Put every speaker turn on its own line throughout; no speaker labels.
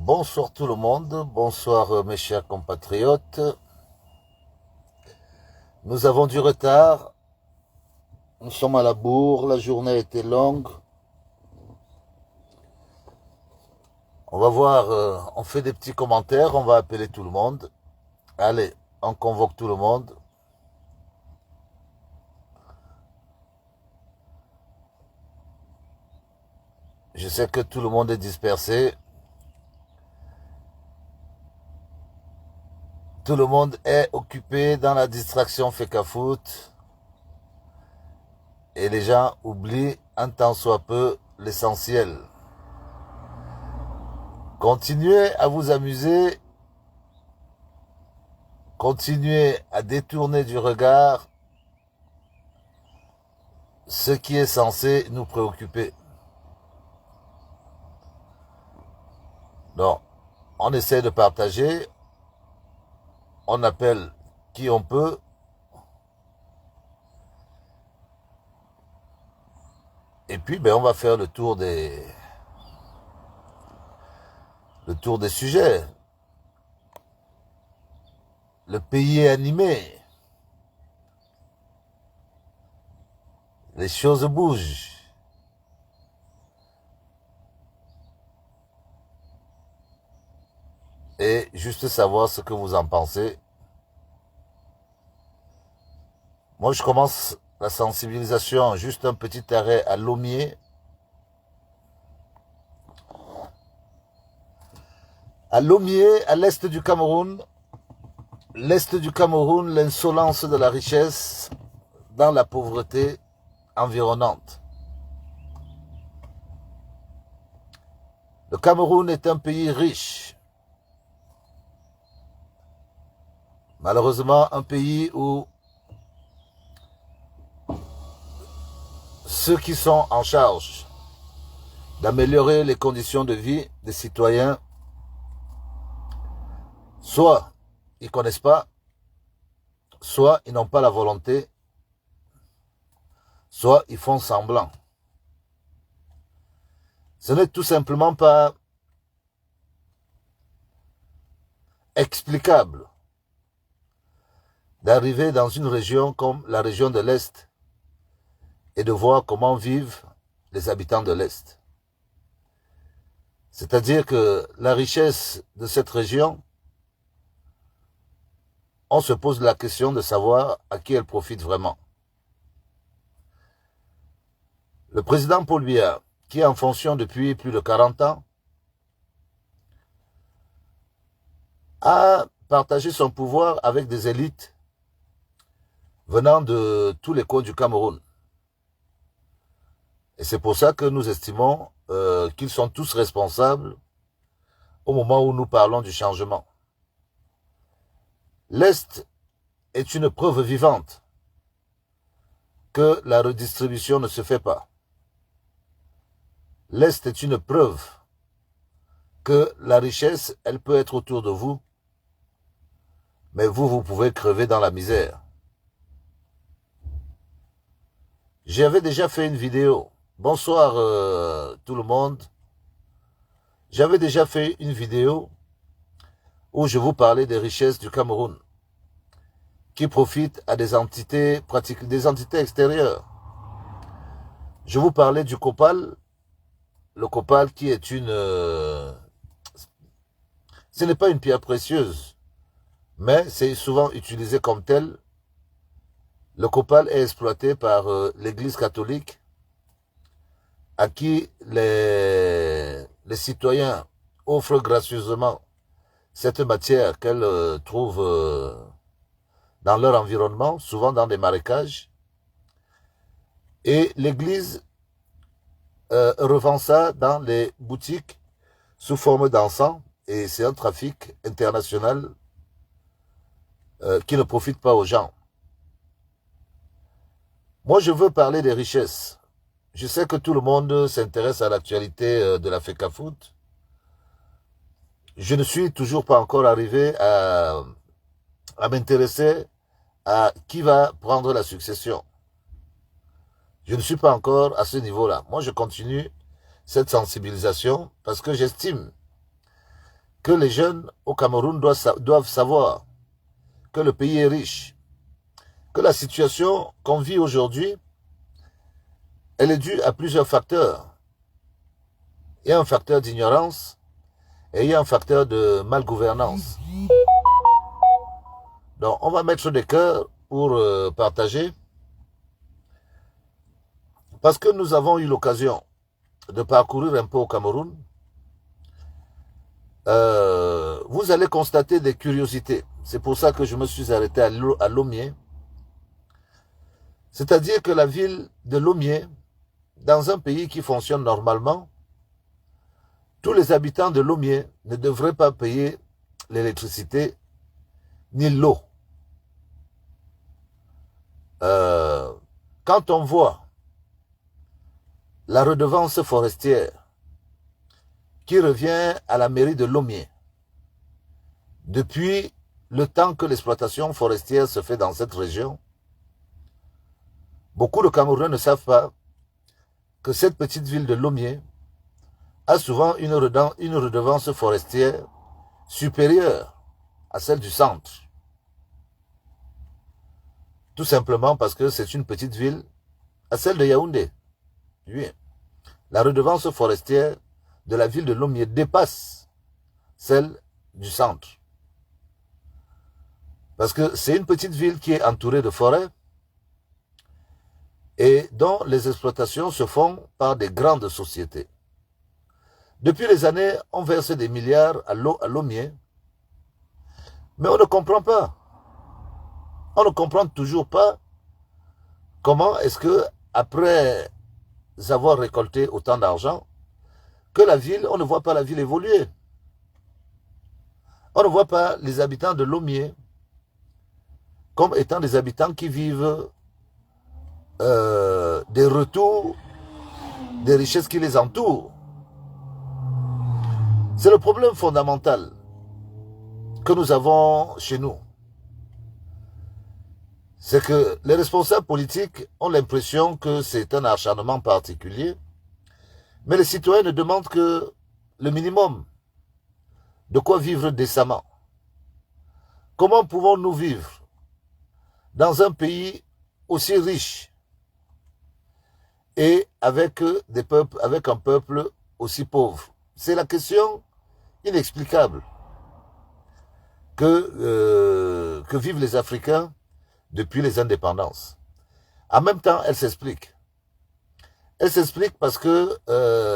Bonsoir tout le monde, bonsoir mes chers compatriotes. Nous avons du retard, nous sommes à la bourre, la journée était longue. On va voir, on fait des petits commentaires, on va appeler tout le monde. Allez, on convoque tout le monde. Je sais que tout le monde est dispersé. Tout le monde est occupé dans la distraction Fekafoot. Et les gens oublient un tant soit peu l'essentiel. Continuez à vous amuser. Continuez à détourner du regard ce qui est censé nous préoccuper. Donc, on essaie de partager. On appelle qui on peut. Et puis, on va faire le tour des sujets. Le pays est animé. Les choses bougent. Et juste savoir ce que vous en pensez. Moi, je commence la sensibilisation, juste un petit arrêt à Lomé. À Lomé, à l'est du Cameroun. L'est du Cameroun, l'insolence de la richesse dans la pauvreté environnante. Le Cameroun est un pays riche. Malheureusement, un pays où ceux qui sont en charge d'améliorer les conditions de vie des citoyens, soit ils ne connaissent pas, soit ils n'ont pas la volonté, soit ils font semblant. Ce n'est tout simplement pas explicable d'arriver dans une région comme la région de l'Est et de voir comment vivent les habitants de l'Est. C'est-à-dire que la richesse de cette région, on se pose la question de savoir à qui elle profite vraiment. Le président Paul Biya, qui est en fonction depuis plus de 40 ans, a partagé son pouvoir avec des élites venant de tous les coins du Cameroun. Et c'est pour ça que nous estimons qu'ils sont tous responsables au moment où nous parlons du changement. L'Est est une preuve vivante que la redistribution ne se fait pas. L'Est est une preuve que la richesse, elle peut être autour de vous, mais vous pouvez crever dans la misère. J'avais déjà fait une vidéo. Bonsoir tout le monde. J'avais déjà fait une vidéo où je vous parlais des richesses du Cameroun qui profitent à des entités extérieures. Je vous parlais du copal. Le copal qui est ce n'est pas une pierre précieuse, mais c'est souvent utilisé comme tel. Le copal est exploité par l'Église catholique, à qui les citoyens offrent gracieusement cette matière qu'elles trouvent dans leur environnement, souvent dans des marécages. Et l'Église revend ça dans les boutiques sous forme d'encens, et c'est un trafic international qui ne profite pas aux gens. Moi, je veux parler des richesses. Je sais que tout le monde s'intéresse à l'actualité de la Fekafoot. Je ne suis toujours pas encore arrivé à m'intéresser à qui va prendre la succession. Je ne suis pas encore à ce niveau-là. Moi, je continue cette sensibilisation parce que j'estime que les jeunes au Cameroun doivent savoir que le pays est riche, que la situation qu'on vit aujourd'hui, elle est due à plusieurs facteurs. Il y a un facteur d'ignorance et il y a un facteur de malgouvernance. Donc, on va mettre des cœurs pour partager, parce que nous avons eu l'occasion de parcourir un peu au Cameroun. Vous allez constater des curiosités. C'est pour ça que je me suis arrêté à Lomé. C'est-à-dire que la ville de Lomé, dans un pays qui fonctionne normalement, tous les habitants de Lomé ne devraient pas payer l'électricité ni l'eau. Quand on voit la redevance forestière qui revient à la mairie de Lomé depuis le temps que l'exploitation forestière se fait dans cette région, beaucoup de Camerounais ne savent pas que cette petite ville de Lomé a souvent une redevance forestière supérieure à celle du centre. Tout simplement parce que c'est une petite ville à celle de Yaoundé. Oui. La redevance forestière de la ville de Lomé dépasse celle du centre. Parce que c'est une petite ville qui est entourée de forêts et dont les exploitations se font par des grandes sociétés. Depuis les années, on verse des milliards à Lomé, mais on ne comprend pas. On ne comprend toujours pas comment est-ce que, après avoir récolté autant d'argent, que la ville, on ne voit pas la ville évoluer. On ne voit pas les habitants de Lomé comme étant des habitants qui vivent des retours des richesses qui les entourent. C'est le problème fondamental que nous avons chez nous. C'est que les responsables politiques ont l'impression que c'est un acharnement particulier, mais les citoyens ne demandent que le minimum, de quoi vivre décemment. Comment pouvons-nous vivre dans un pays aussi riche et avec un peuple aussi pauvre? C'est la question inexplicable que vivent les Africains depuis les indépendances. En même temps, elle s'explique. Elle s'explique parce que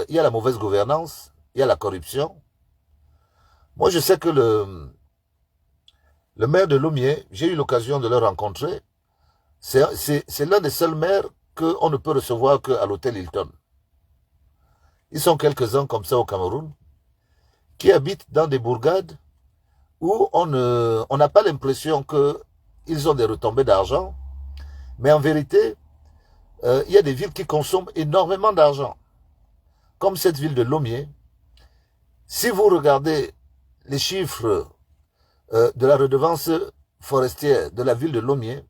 il y a la mauvaise gouvernance, il y a la corruption. Moi, je sais que le maire de Lomé, j'ai eu l'occasion de le rencontrer. C'est l'un des seuls maires qu'on ne peut recevoir qu'à l'hôtel Hilton. Ils sont quelques-uns comme ça au Cameroun, qui habitent dans des bourgades où on n'a pas l'impression qu'ils ont des retombées d'argent, mais en vérité, il y a des villes qui consomment énormément d'argent. Comme cette ville de Lomé, si vous regardez les chiffres de la redevance forestière de la ville de Lomé,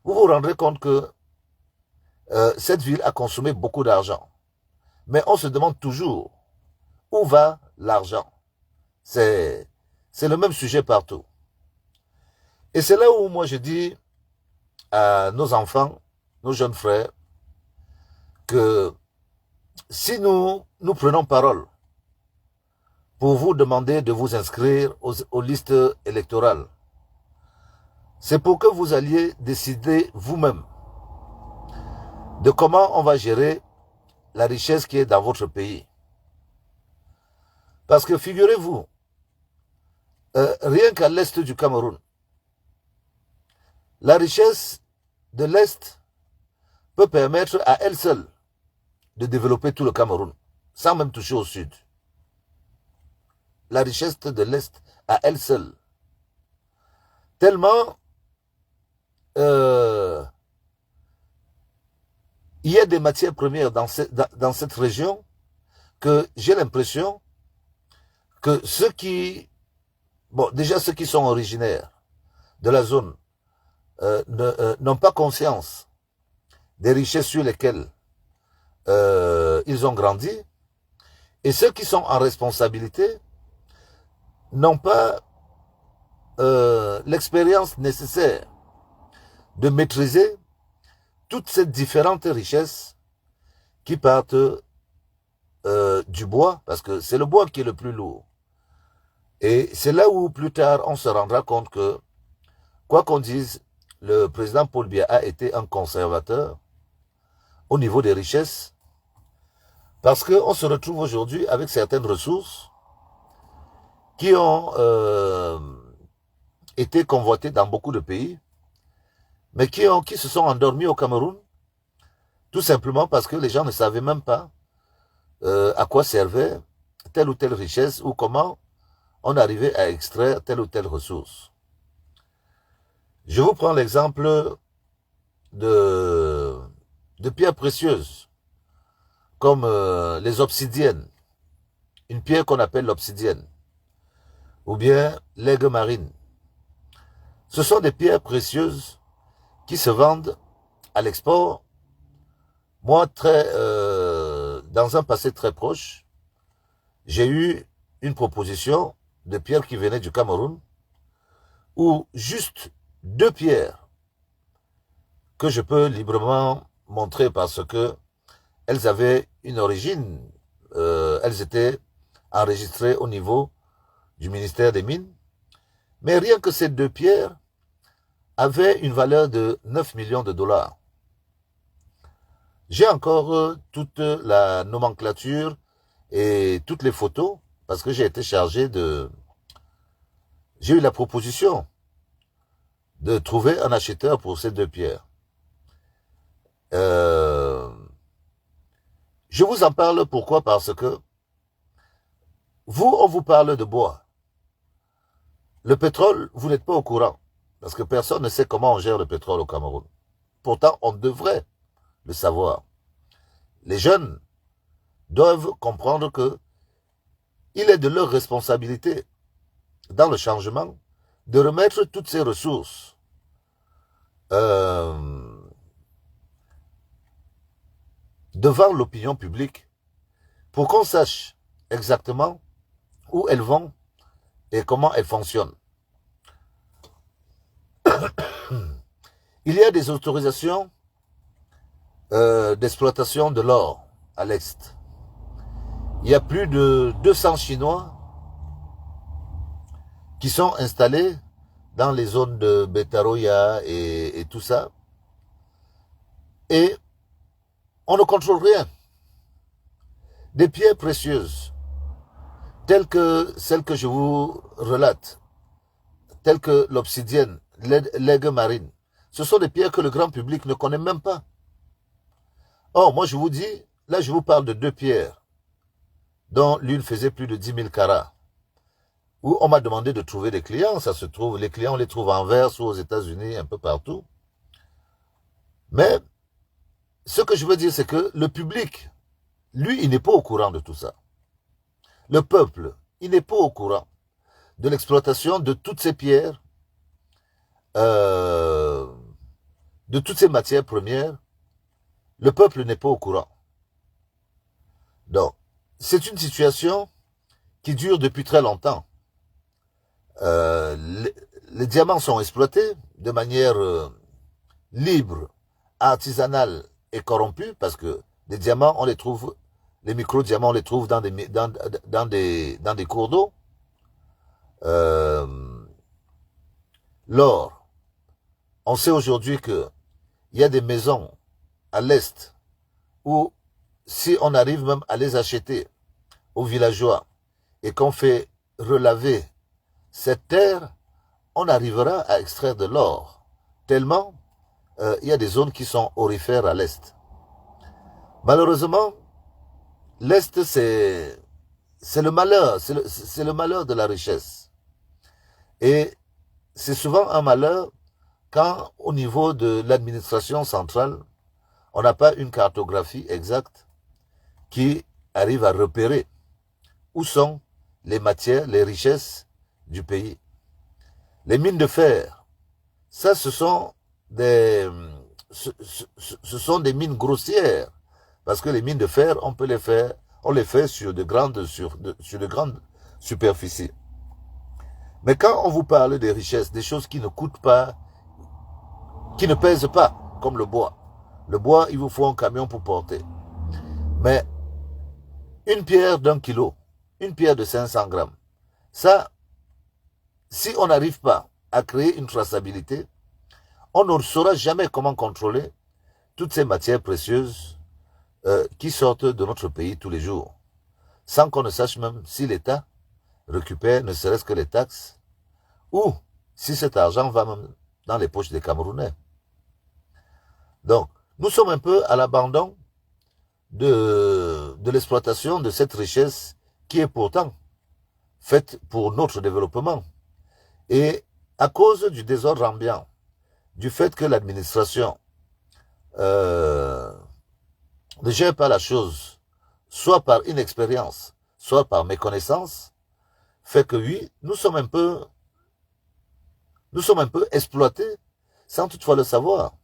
vous vous rendrez compte que cette ville a consommé beaucoup d'argent. Mais on se demande toujours où va l'argent. C'est le même sujet partout. Et c'est là où moi je dis à nos enfants, nos jeunes frères, que si nous prenons parole pour vous demander de vous inscrire aux listes électorales, c'est pour que vous alliez décider vous-même de comment on va gérer la richesse qui est dans votre pays. Parce que figurez-vous, rien qu'à l'est du Cameroun, la richesse de l'Est peut permettre à elle seule de développer tout le Cameroun, sans même toucher au Sud. La richesse de l'Est à elle seule. Tellement il y a des matières premières dans cette région que j'ai l'impression que ceux qui sont originaires de la zone n'ont pas conscience des richesses sur lesquelles ils ont grandi, et ceux qui sont en responsabilité n'ont pas l'expérience nécessaire de maîtriser toutes ces différentes richesses qui partent du bois, parce que c'est le bois qui est le plus lourd. Et c'est là où plus tard on se rendra compte que, quoi qu'on dise, le président Paul Biya a été un conservateur au niveau des richesses, parce qu'on se retrouve aujourd'hui avec certaines ressources qui ont été convoitées dans beaucoup de pays, mais qui se sont endormis au Cameroun, tout simplement parce que les gens ne savaient même pas à quoi servait telle ou telle richesse ou comment on arrivait à extraire telle ou telle ressource. Je vous prends l'exemple de pierres précieuses, comme les obsidiennes, une pierre qu'on appelle l'obsidienne, ou bien l'aigle marine. Ce sont des pierres précieuses qui se vendent à l'export. Moi, dans un passé très proche, j'ai eu une proposition de pierres qui venaient du Cameroun, où juste 2 pierres que je peux librement montrer parce que elles avaient une origine, elles étaient enregistrées au niveau du ministère des Mines, mais rien que ces 2 pierres avaient une valeur de 9 millions de dollars. J'ai encore toute la nomenclature et toutes les photos parce que j'ai été chargé de... J'ai eu la proposition de trouver un acheteur pour ces 2 pierres. Je vous en parle pourquoi? Parce que vous, on vous parle de bois. Le pétrole, vous n'êtes pas au courant. Parce que personne ne sait comment on gère le pétrole au Cameroun. Pourtant, on devrait le savoir. Les jeunes doivent comprendre que il est de leur responsabilité, dans le changement, de remettre toutes ces ressources devant l'opinion publique pour qu'on sache exactement où elles vont et comment elles fonctionnent. Il y a des autorisations d'exploitation de l'or à l'Est. Il y a plus de 200 Chinois qui sont installés dans les zones de Betaroya et tout ça. Et on ne contrôle rien. Des pierres précieuses, telles que celles que je vous relate, telles que l'obsidienne, l'aigle marine, ce sont des pierres que le grand public ne connaît même pas. Or, moi je vous dis, là je vous parle de 2 pierres, dont l'une faisait plus de 10 000 carats, où on m'a demandé de trouver des clients. Ça se trouve, les clients on les trouve en Anvers ou aux États-Unis, un peu partout. Mais ce que je veux dire, c'est que le public, lui, il n'est pas au courant de tout ça. Le peuple, il n'est pas au courant de l'exploitation de toutes ces pierres, de toutes ces matières premières. Le peuple n'est pas au courant. Donc, c'est une situation qui dure depuis très longtemps. Les diamants sont exploités de manière libre, artisanale et corrompue, parce que les diamants, on les trouve, les micro-diamants, on les trouve dans des cours d'eau. L'or, on sait aujourd'hui qu'il y a des maisons à l'Est où, si on arrive même à les acheter aux villageois et qu'on fait relaver cette terre, on arrivera à extraire de l'or. Tellement, il y a des zones qui sont aurifères à l'Est. Malheureusement, l'Est, c'est le malheur, c'est le malheur de la richesse. Et c'est souvent un malheur quand, au niveau de l'administration centrale, on n'a pas une cartographie exacte qui arrive à repérer où sont les matières, les richesses du pays. Les mines de fer, ça ce sont des mines grossières, parce que les mines de fer, on les fait sur de grandes superficies. Mais quand on vous parle des richesses, des choses qui ne coûtent pas, qui ne pèsent pas, comme le bois. Le bois, il vous faut un camion pour porter. Mais une pierre d'1 kilo, une pierre de 500 grammes, ça, si on n'arrive pas à créer une traçabilité, on ne saura jamais comment contrôler toutes ces matières précieuses qui sortent de notre pays tous les jours, sans qu'on ne sache même si l'État récupère ne serait-ce que les taxes, ou si cet argent va même dans les poches des Camerounais. Donc, nous sommes un peu à l'abandon de l'exploitation de cette richesse qui est pourtant faite pour notre développement. Et à cause du désordre ambiant, du fait que l'administration ne gère pas la chose, soit par inexpérience, soit par méconnaissance, fait que oui, nous sommes un peu exploités sans toutefois le savoir.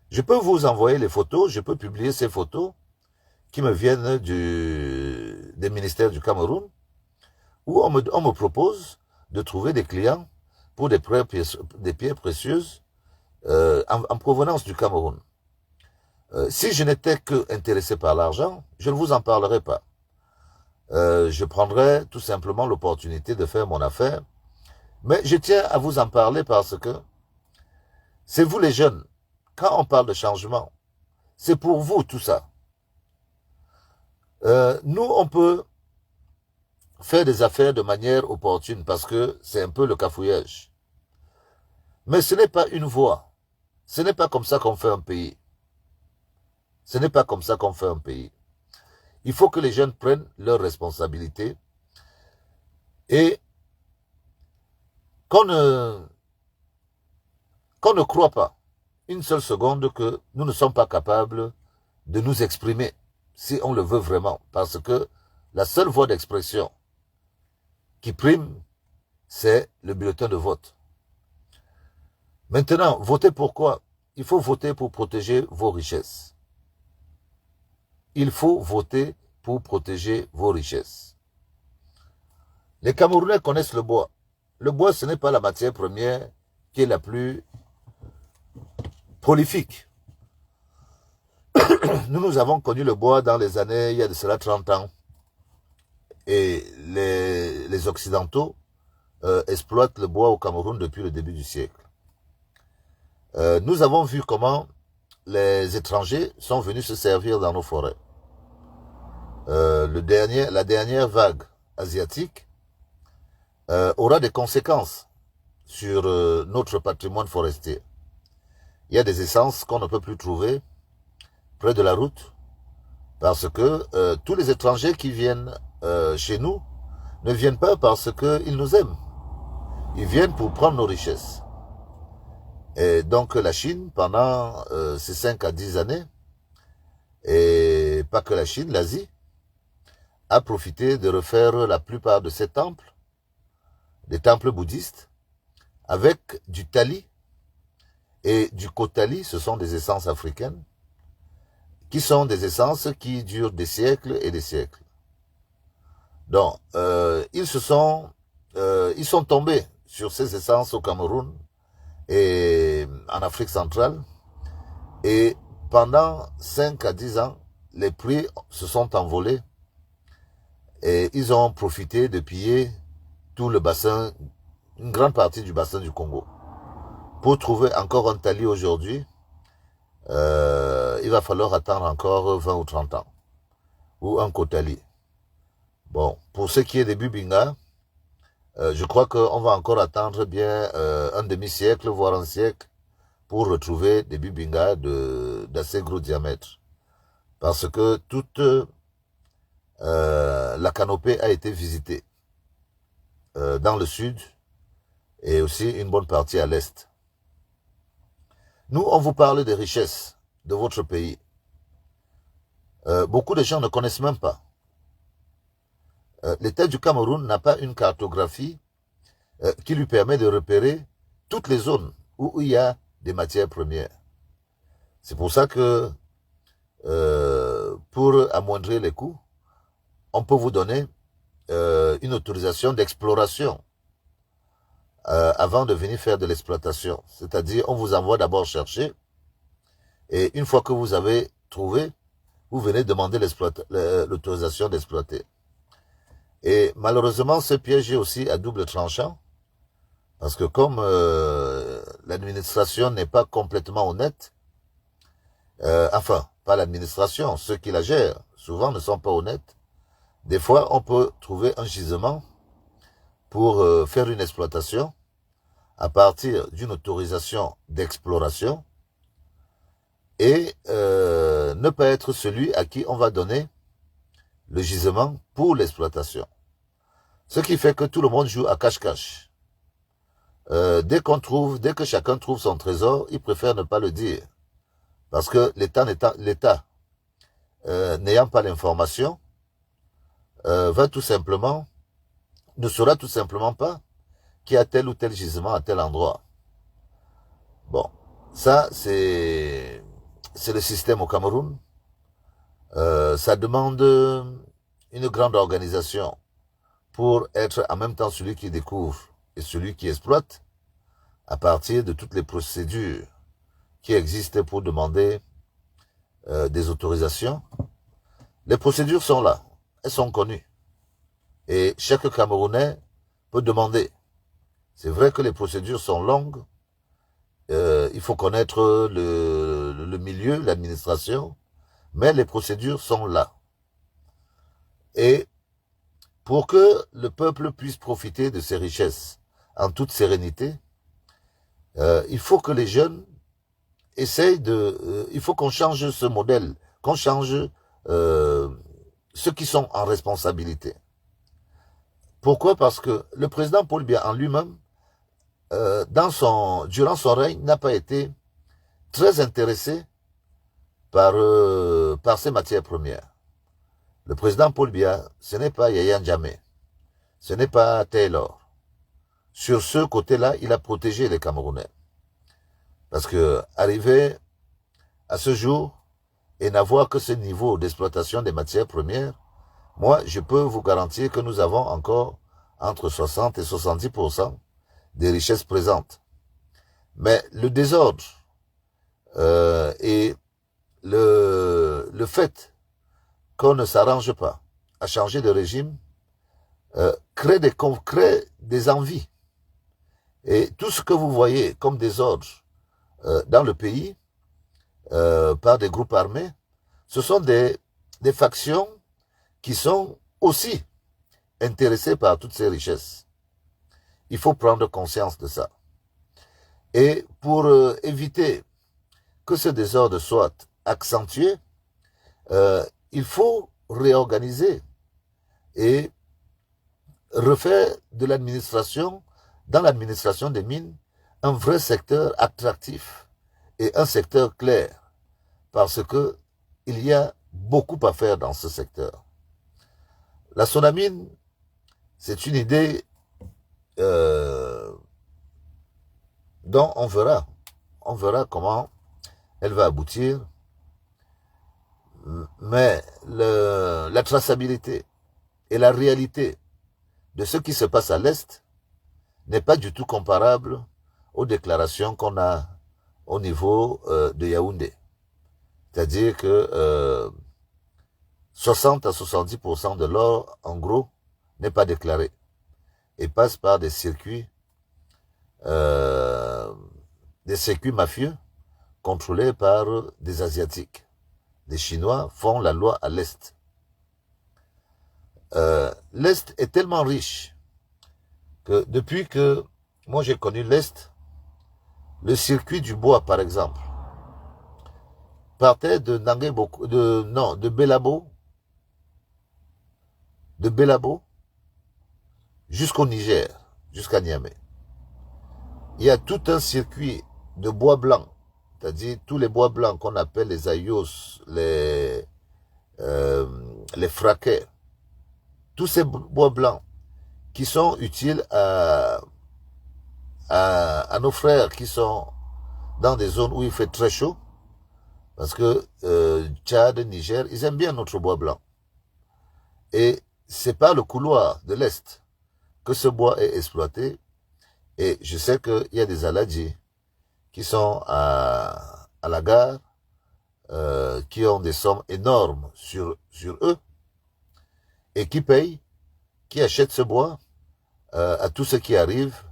Je peux vous envoyer les photos, je peux publier ces photos qui me viennent des ministères du Cameroun, où on me propose de trouver des clients pour des pierres précieuses en provenance du Cameroun. Si je n'étais que intéressé par l'argent, je ne vous en parlerai pas. Je prendrais tout simplement l'opportunité de faire mon affaire. Mais je tiens à vous en parler parce que c'est vous les jeunes. Quand on parle de changement, c'est pour vous tout ça. Nous, on peut faire des affaires de manière opportune parce que c'est un peu le cafouillage. Mais ce n'est pas une voie. Ce n'est pas comme ça qu'on fait un pays. Ce n'est pas comme ça qu'on fait un pays. Il faut que les jeunes prennent leurs responsabilités et qu'on ne croit pas une seule seconde que nous ne sommes pas capables de nous exprimer si on le veut vraiment. Parce que la seule voie d'expression qui prime, c'est le bulletin de vote. Maintenant, voter pourquoi? Il faut voter pour protéger vos richesses. Il faut voter pour protéger vos richesses. Les Camerounais connaissent le bois. Le bois, ce n'est pas la matière première qui est la plus prolifique. Nous avons connu le bois dans les années, il y a de cela 30 ans. Et les Occidentaux exploitent le bois au Cameroun depuis le début du siècle. Nous avons vu comment les étrangers sont venus se servir dans nos forêts. La dernière vague asiatique aura des conséquences sur notre patrimoine forestier. Il y a des essences qu'on ne peut plus trouver près de la route parce que tous les étrangers qui viennent chez nous ne viennent pas parce qu'ils nous aiment. Ils viennent pour prendre nos richesses. Et donc la Chine, pendant ces 5 à 10 années, et pas que la Chine, l'Asie, a profité de refaire la plupart de ces temples, des temples bouddhistes, avec du tali et du kotali, ce sont des essences africaines, qui sont des essences qui durent des siècles et des siècles. Donc, ils sont tombés sur ces essences au Cameroun et en Afrique centrale, et pendant 5 à 10 ans, les prix se sont envolés et ils ont profité de piller tout le bassin, une grande partie du bassin du Congo. Pour trouver encore un tali aujourd'hui, il va falloir attendre encore 20 ou 30 ans. Ou un kotali. Bon, pour ce qui est des bubinga, je crois qu'on va encore attendre bien un demi-siècle, voire un siècle, pour retrouver des bubinga d'assez gros diamètre. Parce que toute la canopée a été visitée dans le sud et aussi une bonne partie à l'est. Nous, on vous parle des richesses de votre pays. Beaucoup de gens ne connaissent même pas. L'État du Cameroun n'a pas une cartographie qui lui permet de repérer toutes les zones où il y a des matières premières. C'est pour ça que, pour amoindrir les coûts, on peut vous donner une autorisation d'exploration avant de venir faire de l'exploitation. C'est-à-dire, on vous envoie d'abord chercher, et une fois que vous avez trouvé, vous venez demander l'autorisation d'exploiter. Et malheureusement, ce piège est aussi à double tranchant, parce que comme l'administration n'est pas complètement honnête, enfin, pas l'administration, ceux qui la gèrent, souvent ne sont pas honnêtes. Des fois, on peut trouver un gisement pour faire une exploitation à partir d'une autorisation d'exploration et ne pas être celui à qui on va donner le gisement pour l'exploitation. Ce qui fait que tout le monde joue à cache-cache. Dès que chacun trouve son trésor, il préfère ne pas le dire. Parce que l'État n'ayant pas l'information, ne saura tout simplement pas qu'il y a tel ou tel gisement à tel endroit. Bon, ça c'est le système au Cameroun. Ça demande une grande organisation pour être en même temps celui qui découvre et celui qui exploite à partir de toutes les procédures qui existent pour demander des autorisations. Les procédures sont là, elles sont connues. Et chaque Camerounais peut demander. C'est vrai que les procédures sont longues, il faut connaître le milieu, l'administration, mais les procédures sont là. Et pour que le peuple puisse profiter de ces richesses en toute sérénité, il faut que les jeunes essayent il faut qu'on change ce modèle, qu'on change ceux qui sont en responsabilité. Pourquoi? Parce que le président Paul Biya en lui-même, durant son règne, n'a pas été très intéressé par ces matières premières. Le président Paul Biya, ce n'est pas Yaya Jammeh, ce n'est pas Taylor. Sur ce côté-là, il a protégé les Camerounais. Parce que arriver à ce jour et n'avoir que ce niveau d'exploitation des matières premières, moi, je peux vous garantir que nous avons encore entre 60 et 70% des richesses présentes. Mais le désordre et le fait qu'on ne s'arrange pas à changer de régime crée des envies. Et tout ce que vous voyez comme désordre dans le pays par des groupes armés, ce sont des factions qui sont aussi intéressées par toutes ces richesses. Il faut prendre conscience de ça. Et pour éviter que ce désordre soit accentué, il faut réorganiser et refaire de l'administration, dans l'administration des mines, un vrai secteur attractif et un secteur clair, parce que il y a beaucoup à faire dans ce secteur. La Sonamine, c'est une idée dont on verra comment elle va aboutir, mais la traçabilité et la réalité de ce qui se passe à l'Est n'est pas du tout comparable aux déclarations qu'on a au niveau de Yaoundé. C'est-à-dire que 60 à 70% de l'or, en gros, n'est pas déclaré et passe par des circuits mafieux contrôlés par des Asiatiques. Les Chinois font la loi à l'Est. L'Est est tellement riche que depuis que moi j'ai connu l'Est, le circuit du bois, par exemple, partait de Belabo jusqu'au Niger, jusqu'à Niamey. Il y a tout un circuit de bois blanc, c'est-à-dire tous les bois blancs qu'on appelle les ayos, les fraquets, tous ces bois blancs qui sont utiles à nos frères qui sont dans des zones où il fait très chaud, parce que Tchad, Niger, ils aiment bien notre bois blanc. Et c'est par le couloir de l'Est que ce bois est exploité Et je sais qu'il y a des Aladji qui sont à la gare, qui ont des sommes énormes sur eux et qui payent, qui achètent ce bois à tous ceux qui arrivent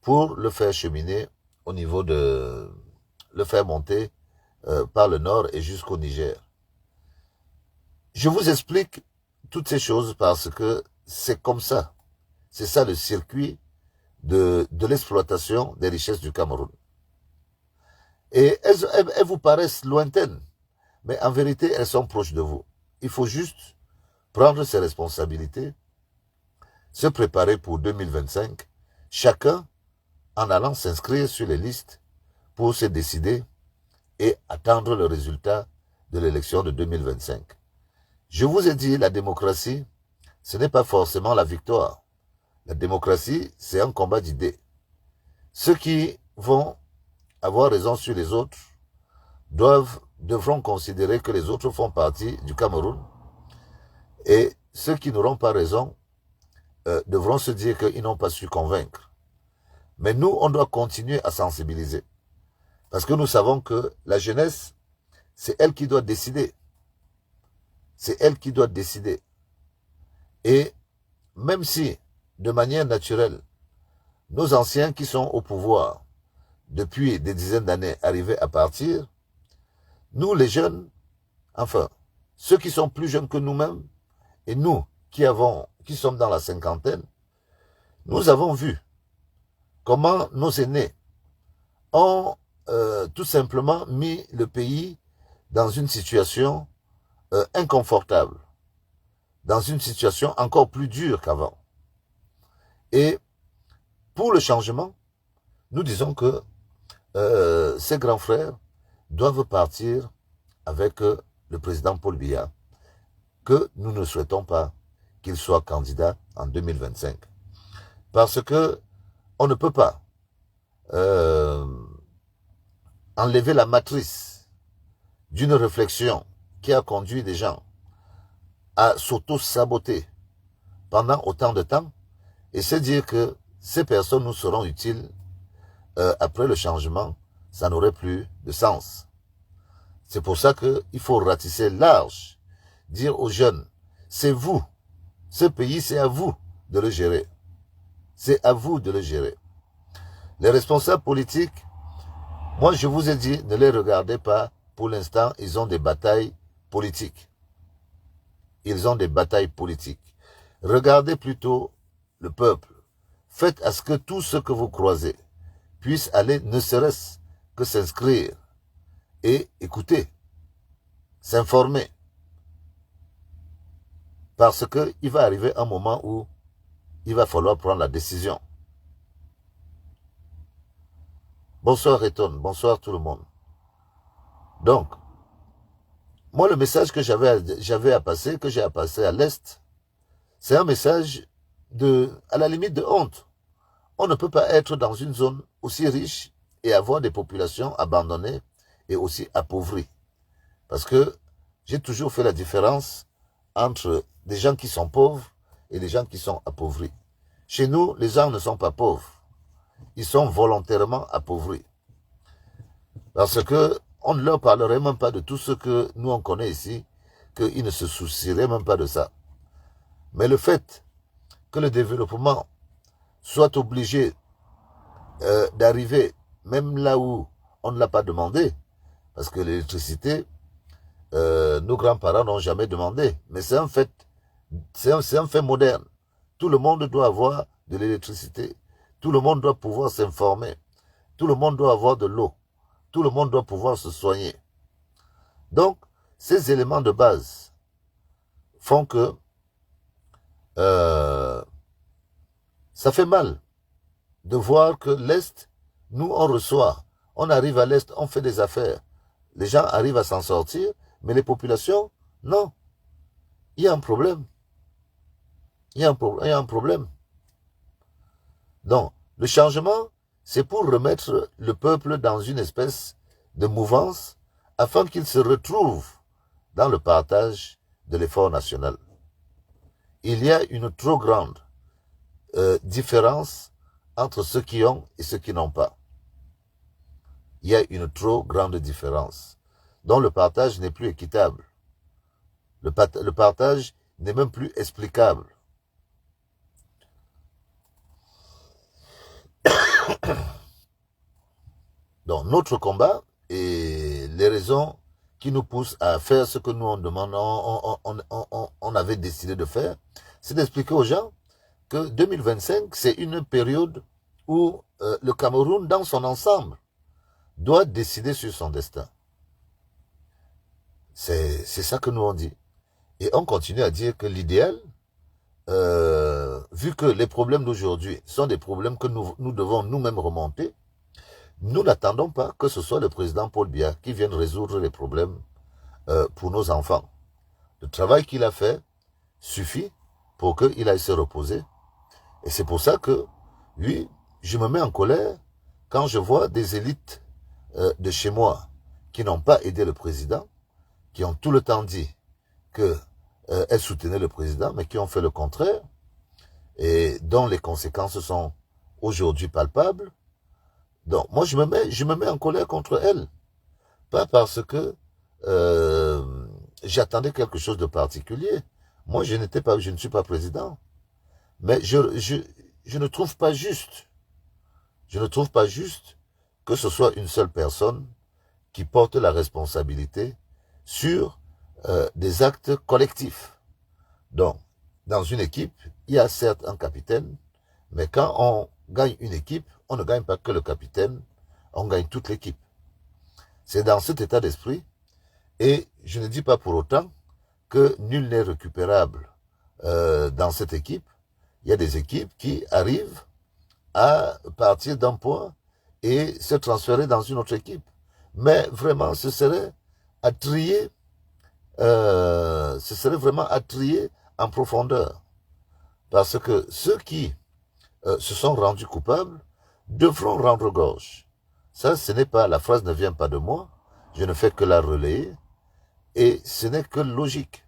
pour le faire cheminer au niveau de... le faire monter par le nord et jusqu'au Niger. Je vous explique toutes ces choses parce que c'est comme ça. C'est ça le circuit de l'exploitation des richesses du Cameroun. Et elles vous paraissent lointaines, mais en vérité, elles sont proches de vous. Il faut juste prendre ses responsabilités, se préparer pour 2025, chacun en allant s'inscrire sur les listes pour se décider et attendre le résultat de l'élection de 2025. Je vous ai dit, la démocratie, ce n'est pas forcément la victoire. La démocratie, c'est un combat d'idées. Ceux qui vont avoir raison sur les autres devront considérer que les autres font partie du Cameroun. Et ceux qui n'auront pas raison devront se dire qu'ils n'ont pas su convaincre. Mais nous, on doit continuer à sensibiliser. Parce que nous savons que la jeunesse, c'est elle qui doit décider. C'est elle qui doit décider. Et même si, de manière naturelle, nos anciens qui sont au pouvoir depuis des dizaines d'années arrivaient à partir, nous les jeunes, enfin, ceux qui sont plus jeunes que nous-mêmes, et nous qui sommes dans la cinquantaine, nous avons vu comment nos aînés ont tout simplement mis le pays dans une situation inconfortable, dans une situation encore plus dure qu'avant. Et pour le changement, nous disons que ces grands frères doivent partir avec le président Paul Biya, que nous ne souhaitons pas qu'il soit candidat en 2025. Parce que on ne peut pas enlever la matrice d'une réflexion qui a conduit des gens à s'auto-saboter pendant autant de temps et se dire que ces personnes nous seront utiles après le changement, ça n'aurait plus de sens. C'est pour ça qu'il faut ratisser large, dire aux jeunes, c'est vous, ce pays c'est à vous de le gérer. C'est à vous de le gérer. Les responsables politiques, moi je vous ai dit, ne les regardez pas. Pour l'instant, ils ont des batailles politiques. Ils ont des batailles politiques. Regardez plutôt le peuple. Faites à ce que tout ce que vous croisez puisse aller, ne serait-ce que s'inscrire et écouter, s'informer. Parce qu'il va arriver un moment où il va falloir prendre la décision. Bonsoir Eton, bonsoir tout le monde. Donc, moi le message que j'avais à passer, que j'ai à passer à l'Est, c'est un message à la limite de honte. On ne peut pas être dans une zone aussi riche et avoir des populations abandonnées et aussi appauvries. Parce que j'ai toujours fait la différence entre des gens qui sont pauvres et les gens qui sont appauvris. Chez nous, les gens ne sont pas pauvres. Ils sont volontairement appauvris. Parce que on ne leur parlerait même pas de tout ce que nous on connaît ici, qu'ils ne se soucieraient même pas de ça. Mais le fait que le développement soit obligé d'arriver même là où on ne l'a pas demandé, parce que l'électricité, nos grands-parents n'ont jamais demandé, mais c'est un fait, c'est un fait moderne. Tout le monde doit avoir de l'électricité, tout le monde doit pouvoir s'informer, tout le monde doit avoir de l'eau, tout le monde doit pouvoir se soigner. Donc, ces éléments de base font que ça fait mal de voir que l'Est, nous on reçoit, on arrive à l'Est, on fait des affaires, les gens arrivent à s'en sortir, mais les populations, non. Il y a un problème. Il y a un problème. Donc, le changement, c'est pour remettre le peuple dans une espèce de mouvance afin qu'il se retrouve dans le partage de l'effort national. Il y a une trop grande différence entre ceux qui ont et ceux qui n'ont pas. Il y a une trop grande différence. Donc le partage n'est plus équitable. Le partage n'est même plus explicable. Donc notre combat et les raisons qui nous poussent à faire ce que nous on demande, on avait décidé de faire, c'est d'expliquer aux gens que 2025, c'est une période où le Cameroun, dans son ensemble, doit décider sur son destin. C'est ça que nous on dit. Et on continue à dire que l'idéal, vu que les problèmes d'aujourd'hui sont des problèmes que nous devons nous-mêmes remonter, nous n'attendons pas que ce soit le président Paul Biya qui vienne résoudre les problèmes pour nos enfants. Le travail qu'il a fait suffit pour qu'il aille se reposer. Et c'est pour ça que, oui, je me mets en colère quand je vois des élites de chez moi qui n'ont pas aidé le président, qui ont tout le temps dit qu'elles soutenaient le président, mais qui ont fait le contraire, et dont les conséquences sont aujourd'hui palpables. Donc, moi, je me mets en colère contre elles. Pas parce que j'attendais quelque chose de particulier. Moi, je ne suis pas président. Mais je ne trouve pas juste. Je ne trouve pas juste que ce soit une seule personne qui porte la responsabilité sur des actes collectifs. Donc, dans une équipe, il y a certes un capitaine, mais quand on gagne une équipe, on ne gagne pas que le capitaine, on gagne toute l'équipe. C'est dans cet état d'esprit, et je ne dis pas pour autant que nul n'est récupérable dans cette équipe. Il y a des équipes qui arrivent à partir d'un point et se transférer dans une autre équipe. Mais vraiment, ce serait à trier, vraiment à trier en profondeur. Parce que ceux qui se sont rendus coupables devront rendre gorge. Ça, ce n'est pas, la phrase ne vient pas de moi, je ne fais que la relayer, et ce n'est que logique.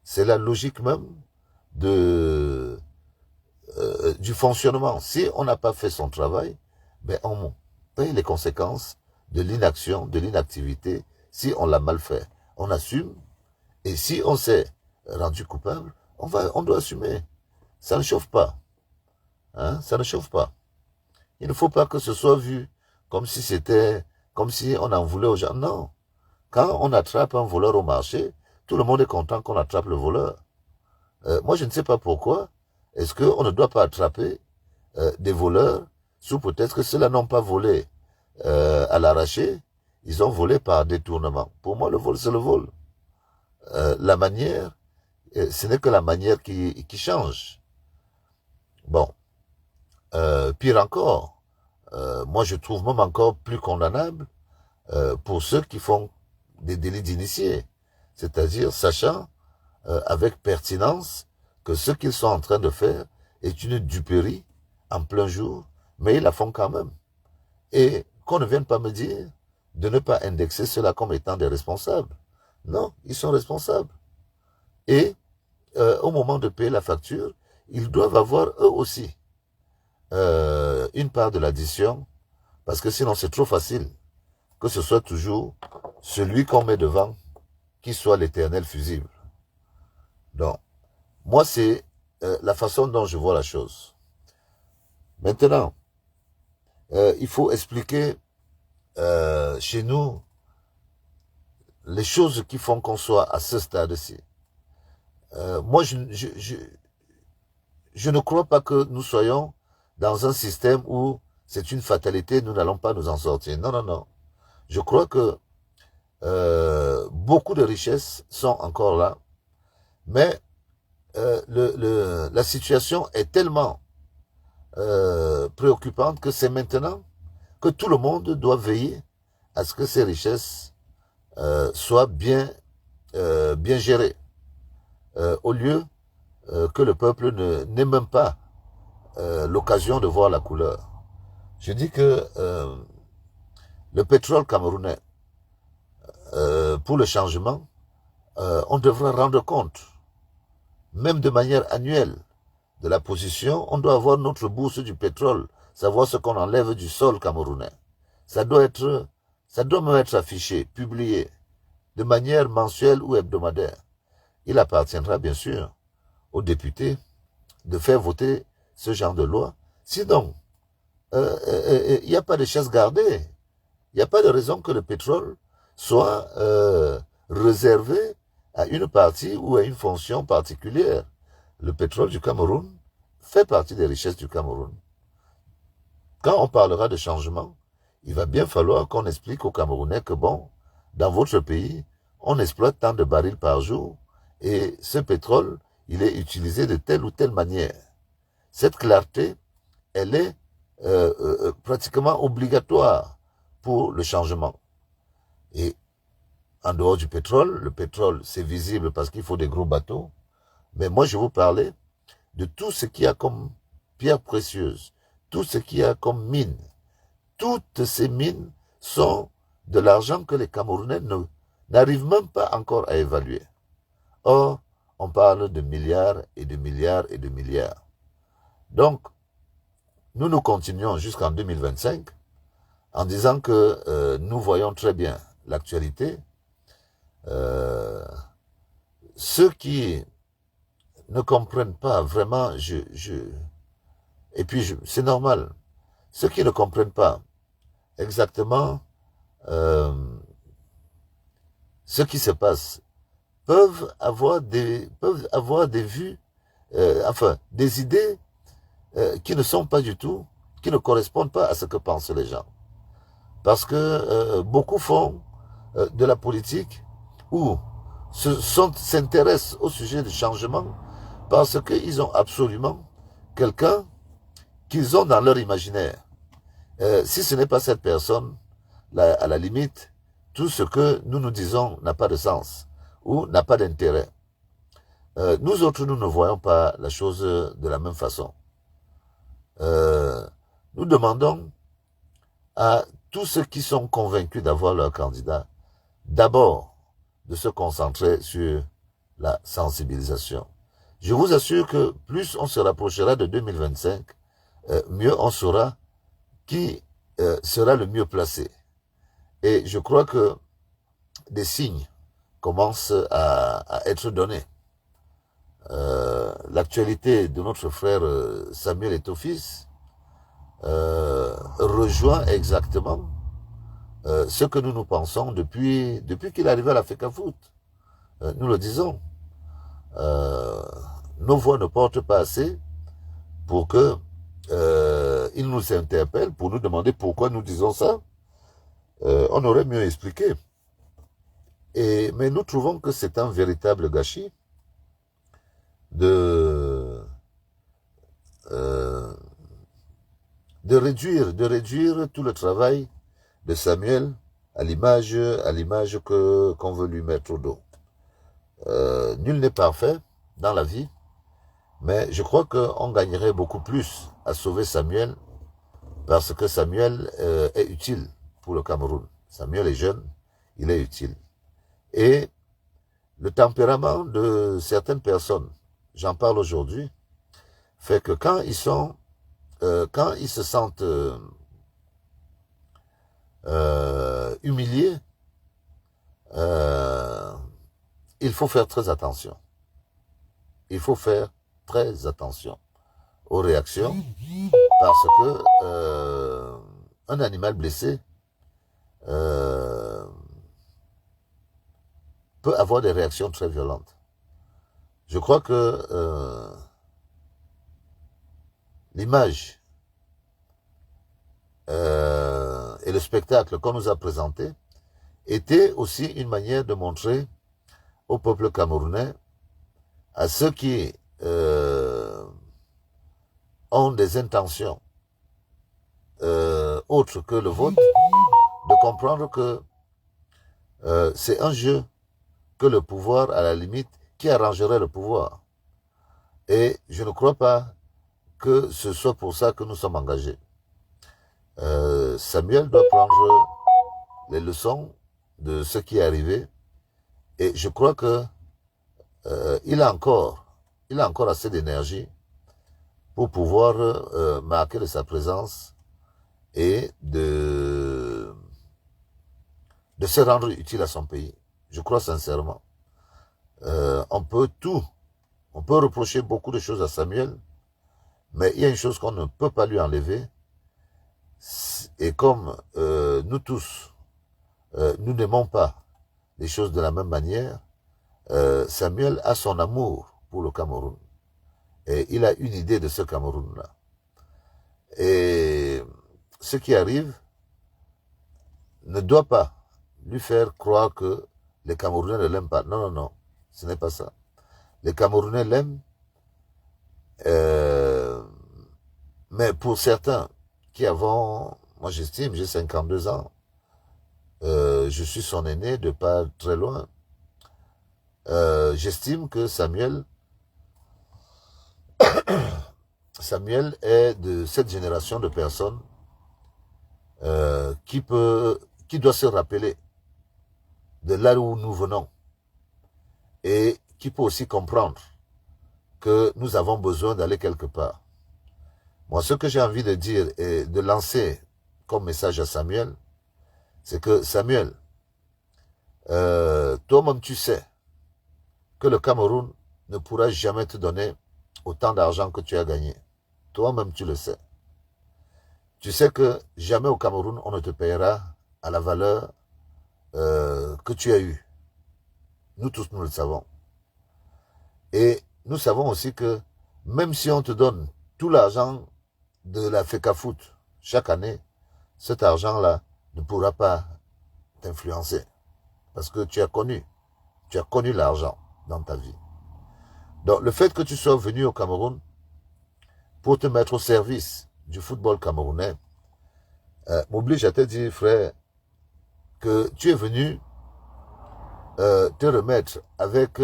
C'est la logique même du fonctionnement. Si on n'a pas fait son travail, ben on paye les conséquences de l'inaction, de l'inactivité, si on l'a mal fait. On assume, et si on s'est rendu coupable, on doit assumer. Ça ne chauffe pas. Hein? Ça ne chauffe pas. Il ne faut pas que ce soit vu comme si on en voulait aux gens. Non. Quand on attrape un voleur au marché, tout le monde est content qu'on attrape le voleur. Moi, je ne sais pas pourquoi. Est-ce qu'on ne doit pas attraper des voleurs sous prétexte que ceux-là n'ont pas volé à l'arraché, ils ont volé par détournement. Pour moi, le vol, c'est le vol. La manière, ce n'est que la manière qui change. Bon, pire encore, moi je trouve même encore plus condamnable pour ceux qui font des délits d'initiés, c'est-à-dire sachant avec pertinence que ce qu'ils sont en train de faire est une duperie en plein jour, mais ils la font quand même. Et qu'on ne vienne pas me dire de ne pas indexer cela comme étant des responsables. Non, ils sont responsables. Et au moment de payer la facture, ils doivent avoir eux aussi une part de l'addition, parce que sinon c'est trop facile que ce soit toujours celui qu'on met devant qui soit l'éternel fusible. Donc, moi c'est la façon dont je vois la chose. Maintenant, il faut expliquer chez nous les choses qui font qu'on soit à ce stade-ci. Moi, je ne crois pas que nous soyons dans un système où c'est une fatalité, nous n'allons pas nous en sortir. Non, non, non. Je crois que beaucoup de richesses sont encore là, mais la situation est tellement préoccupante que c'est maintenant que tout le monde doit veiller à ce que ces richesses soient bien gérées, au lieu que le peuple n'ait même pas l'occasion de voir la couleur. Je dis que le pétrole camerounais, pour le changement, on devrait rendre compte, même de manière annuelle, de la position, on doit avoir notre bourse du pétrole, savoir ce qu'on enlève du sol camerounais. Ça doit même être affiché, publié, de manière mensuelle ou hebdomadaire. Il appartiendra bien sûr aux députés de faire voter ce genre de loi. Sinon, il n'y a pas de chasse gardée. Il n'y a pas de raison que le pétrole soit réservé à une partie ou à une fonction particulière. Le pétrole du Cameroun fait partie des richesses du Cameroun. Quand on parlera de changement, il va bien falloir qu'on explique aux Camerounais que bon, dans votre pays, on exploite tant de barils par jour et ce pétrole, il est utilisé de telle ou telle manière. Cette clarté, elle est pratiquement obligatoire pour le changement. Et en dehors du pétrole, le pétrole, c'est visible parce qu'il faut des gros bateaux. Mais moi, je vous parlais de tout ce qu'il y a comme pierres précieuses, tout ce qu'il y a comme mines. Toutes ces mines sont de l'argent que les Camerounais n'arrivent même pas encore à évaluer. Or, on parle de milliards et de milliards et de milliards. Donc, nous continuons jusqu'en 2025 en disant que nous voyons très bien l'actualité. Ceux qui ne comprennent pas vraiment, et puis c'est normal, ceux qui ne comprennent pas exactement ce qui se passe peuvent avoir des vues, enfin des idées qui ne sont pas du tout, qui ne correspondent pas à ce que pensent les gens. Parce que beaucoup font de la politique ou s'intéressent au sujet du changement parce qu'ils ont absolument quelqu'un qu'ils ont dans leur imaginaire. Si ce n'est pas cette personne, à la limite, tout ce que nous disons n'a pas de sens ou n'a pas d'intérêt. Nous autres, nous ne voyons pas la chose de la même façon. Nous demandons à tous ceux qui sont convaincus d'avoir leur candidat, d'abord de se concentrer sur la sensibilisation. Je vous assure que plus on se rapprochera de 2025, mieux on saura qui sera le mieux placé. Et je crois que des signes commencent à être donnés. L'actualité de notre frère Samuel Eto'o-Fils rejoint exactement ce que nous pensons depuis qu'il est arrivé à la FECAFOOT. Nous le disons. Nos voix ne portent pas assez pour que il nous interpelle, pour nous demander pourquoi nous disons ça. On aurait mieux expliqué. Mais nous trouvons que c'est un véritable gâchis de réduire tout le travail de Samuel à l'image qu'on veut lui mettre au dos. Nul n'est parfait dans la vie, mais je crois qu'on gagnerait beaucoup plus à sauver Samuel parce que Samuel est utile pour le Cameroun. Samuel est jeune, il est utile. Et le tempérament de certaines personnes, j'en parle aujourd'hui, fait que quand ils se sentent humiliés, il faut faire très attention. Il faut faire très attention aux réactions parce que un animal blessé peut avoir des réactions très violentes. Je crois que l'image et le spectacle qu'on nous a présenté était aussi une manière de montrer au peuple camerounais, à ceux qui ont des intentions autres que le vôtre, de comprendre que c'est un jeu que le pouvoir, à la limite, qui arrangerait le pouvoir. Et je ne crois pas que ce soit pour ça que nous sommes engagés. Samuel doit prendre les leçons de ce qui est arrivé et je crois que il a encore assez d'énergie pour pouvoir marquer de sa présence et de se rendre utile à son pays. Je crois sincèrement. On peut reprocher beaucoup de choses à Samuel, mais il y a une chose qu'on ne peut pas lui enlever, et comme nous tous, nous n'aimons pas les choses de la même manière, Samuel a son amour pour le Cameroun. Et il a une idée de ce Cameroun-là. Et ce qui arrive ne doit pas lui faire croire que les Camerounais ne l'aiment pas. Non, non, non, ce n'est pas ça. Les Camerounais l'aiment, mais pour certains qui avons, moi j'estime, j'ai 52 ans, je suis son aîné de pas très loin, j'estime que Samuel est de cette génération de personnes qui doit se rappeler de là où nous venons et qui peut aussi comprendre que nous avons besoin d'aller quelque part. Moi, ce que j'ai envie de dire et de lancer comme message à Samuel, c'est que Samuel, toi-même tu sais que le Cameroun ne pourra jamais te donner autant d'argent que tu as gagné. Toi-même tu le sais. Tu sais que jamais au Cameroun on ne te payera à la valeur que tu as eue. Nous tous nous le savons. Et nous savons aussi que même si on te donne tout l'argent de la FECAFOOT chaque année, cet argent-là ne pourra pas t'influencer. Parce que tu as connu l'argent dans ta vie. Donc le fait que tu sois venu au Cameroun pour te mettre au service du football camerounais m'oblige à te dire, frère, que tu es venu te remettre avec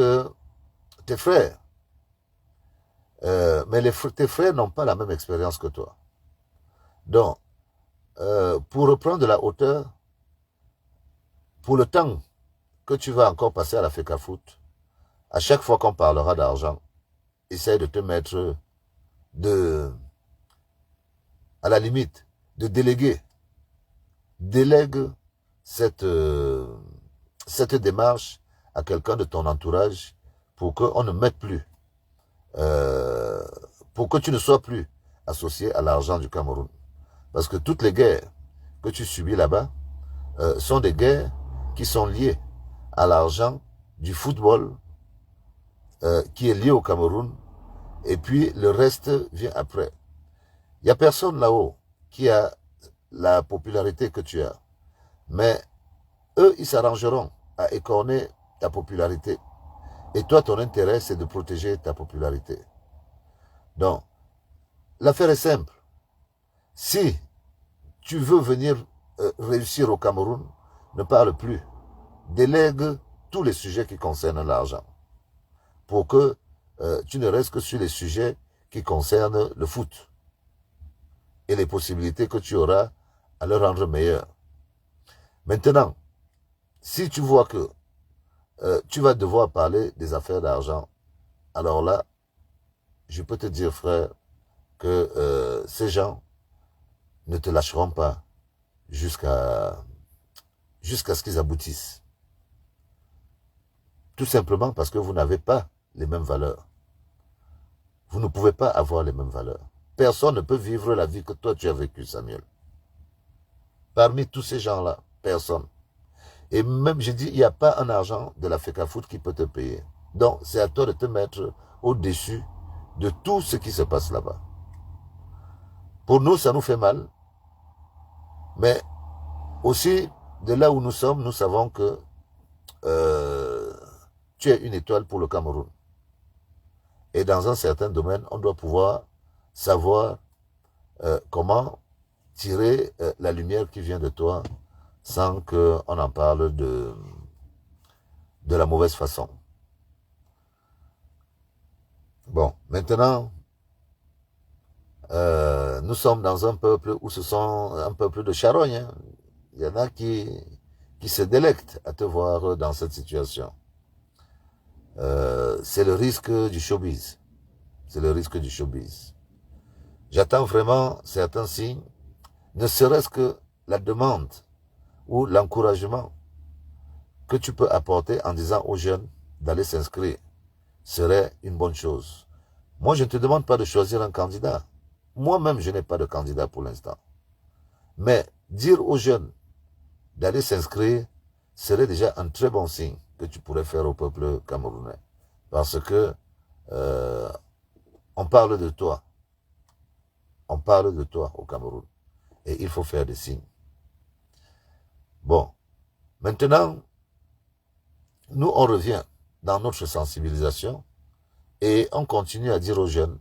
tes frères. Mais tes frères n'ont pas la même expérience que toi. Donc, pour reprendre de la hauteur, pour le temps que tu vas encore passer à la FECAFOOT, à chaque fois qu'on parlera d'argent, essaye de te mettre à la limite, de déléguer. Délègue cette démarche à quelqu'un de ton entourage pour qu'on ne mette plus, pour que tu ne sois plus associé à l'argent du Cameroun. Parce que toutes les guerres que tu subis là-bas sont des guerres qui sont liées à l'argent du football qui est lié au Cameroun, et puis le reste vient après. Il n'y a personne là-haut qui a la popularité que tu as. Mais eux, ils s'arrangeront à écorner ta popularité. Et toi, ton intérêt, c'est de protéger ta popularité. Donc, l'affaire est simple. Si tu veux venir réussir au Cameroun, ne parle plus. Délègue tous les sujets qui concernent l'argent. Pour que tu ne restes que sur les sujets qui concernent le foot. Et les possibilités que tu auras à le rendre meilleur. Maintenant, si tu vois que tu vas devoir parler des affaires d'argent, alors là, je peux te dire, frère, que ces gens ne te lâcheront pas jusqu'à ce qu'ils aboutissent. Tout simplement parce que vous n'avez pas les mêmes valeurs. Vous ne pouvez pas avoir les mêmes valeurs. Personne ne peut vivre la vie que toi tu as vécue, Samuel. Parmi tous ces gens-là, personne. Et même, je dis, il n'y a pas un argent de la FECAFOOT qui peut te payer. Donc, c'est à toi de te mettre au-dessus de tout ce qui se passe là-bas. Pour nous, ça nous fait mal. Mais aussi, de là où nous sommes, nous savons que tu es une étoile pour le Cameroun. Et dans un certain domaine, on doit pouvoir savoir comment tirer la lumière qui vient de toi sans qu'on en parle de la mauvaise façon. Bon, maintenant, nous sommes dans un peuple où ce sont un peuple de charognes. Hein. Il y en a qui se délectent à te voir dans cette situation. C'est le risque du showbiz. C'est le risque du showbiz. J'attends vraiment certains signes, ne serait-ce que la demande ou l'encouragement que tu peux apporter en disant aux jeunes d'aller s'inscrire serait une bonne chose. Moi, je ne te demande pas de choisir un candidat. Moi-même, je n'ai pas de candidat pour l'instant. Mais dire aux jeunes d'aller s'inscrire serait déjà un très bon signe que tu pourrais faire au peuple camerounais. Parce que on parle de toi. On parle de toi au Cameroun. Et il faut faire des signes. Bon. Maintenant, nous, on revient dans notre sensibilisation et on continue à dire aux jeunes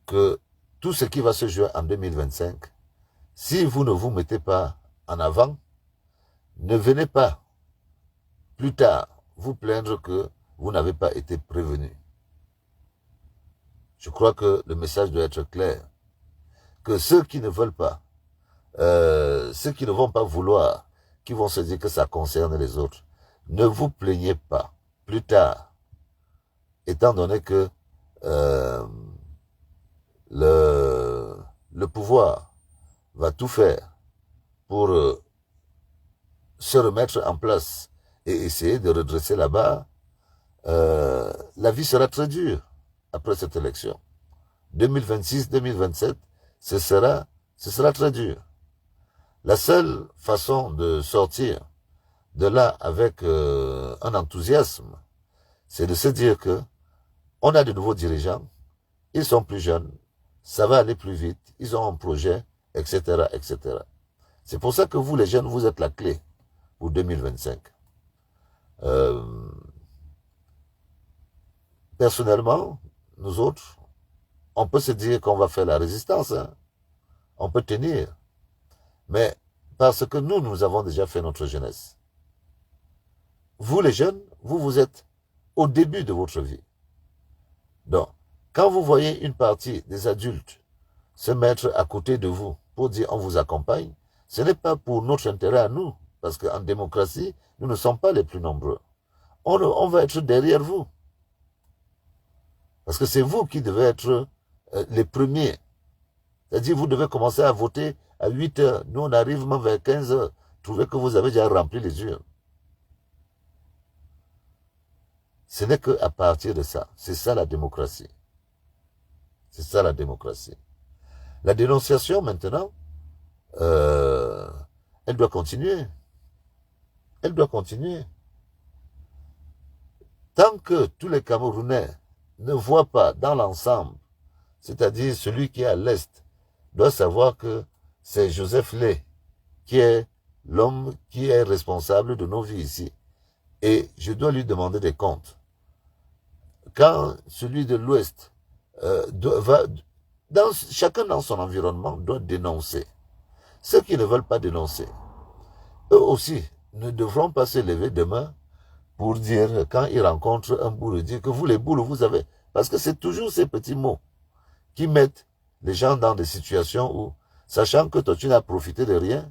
que tout ce qui va se jouer en 2025, si vous ne vous mettez pas en avant, ne venez pas plus tard vous plaindre que vous n'avez pas été prévenu. Je crois que le message doit être clair. Que ceux qui ne veulent pas, ceux qui ne vont pas vouloir, qui vont se dire que ça concerne les autres, ne vous plaignez pas. Plus tard, étant donné que le pouvoir va tout faire pour se remettre en place et essayer de redresser la barre, la vie sera très dure après cette élection. 2026-2027, ce sera très dur. La seule façon de sortir de là avec un enthousiasme, c'est de se dire que on a de nouveaux dirigeants, ils sont plus jeunes, ça va aller plus vite, ils ont un projet, etc., etc. C'est pour ça que vous, les jeunes, vous êtes la clé pour 2025. Personnellement, nous autres, on peut se dire qu'on va faire la résistance, hein. On peut tenir. Mais parce que nous avons déjà fait notre jeunesse. Vous, les jeunes, vous êtes au début de votre vie. Donc, quand vous voyez une partie des adultes se mettre à côté de vous pour dire on vous accompagne, ce n'est pas pour notre intérêt à nous, parce qu'en démocratie, nous ne sommes pas les plus nombreux. On va être derrière vous. Parce que c'est vous qui devez être les premiers. C'est-à-dire vous devez commencer à voter à 8 heures. Nous, on arrive même vers 15 heures. Trouvez que vous avez déjà rempli les urnes. Ce n'est qu'à partir de ça. C'est ça la démocratie. C'est ça la démocratie. La dénonciation, maintenant, elle doit continuer. Elle doit continuer. Tant que tous les Camerounais ne voient pas dans l'ensemble, c'est-à-dire celui qui est à l'Est, doit savoir que c'est Joseph Lay qui est l'homme qui est responsable de nos vies ici. Et je dois lui demander des comptes. Quand celui de l'Ouest chacun dans son environnement doit dénoncer. Ceux qui ne veulent pas dénoncer, eux aussi ne devront pas se lever demain pour dire, quand ils rencontrent un boulot, dire que vous les boules, vous avez... Parce que c'est toujours ces petits mots qui mettent les gens dans des situations où, sachant que toi tu n'as profité de rien,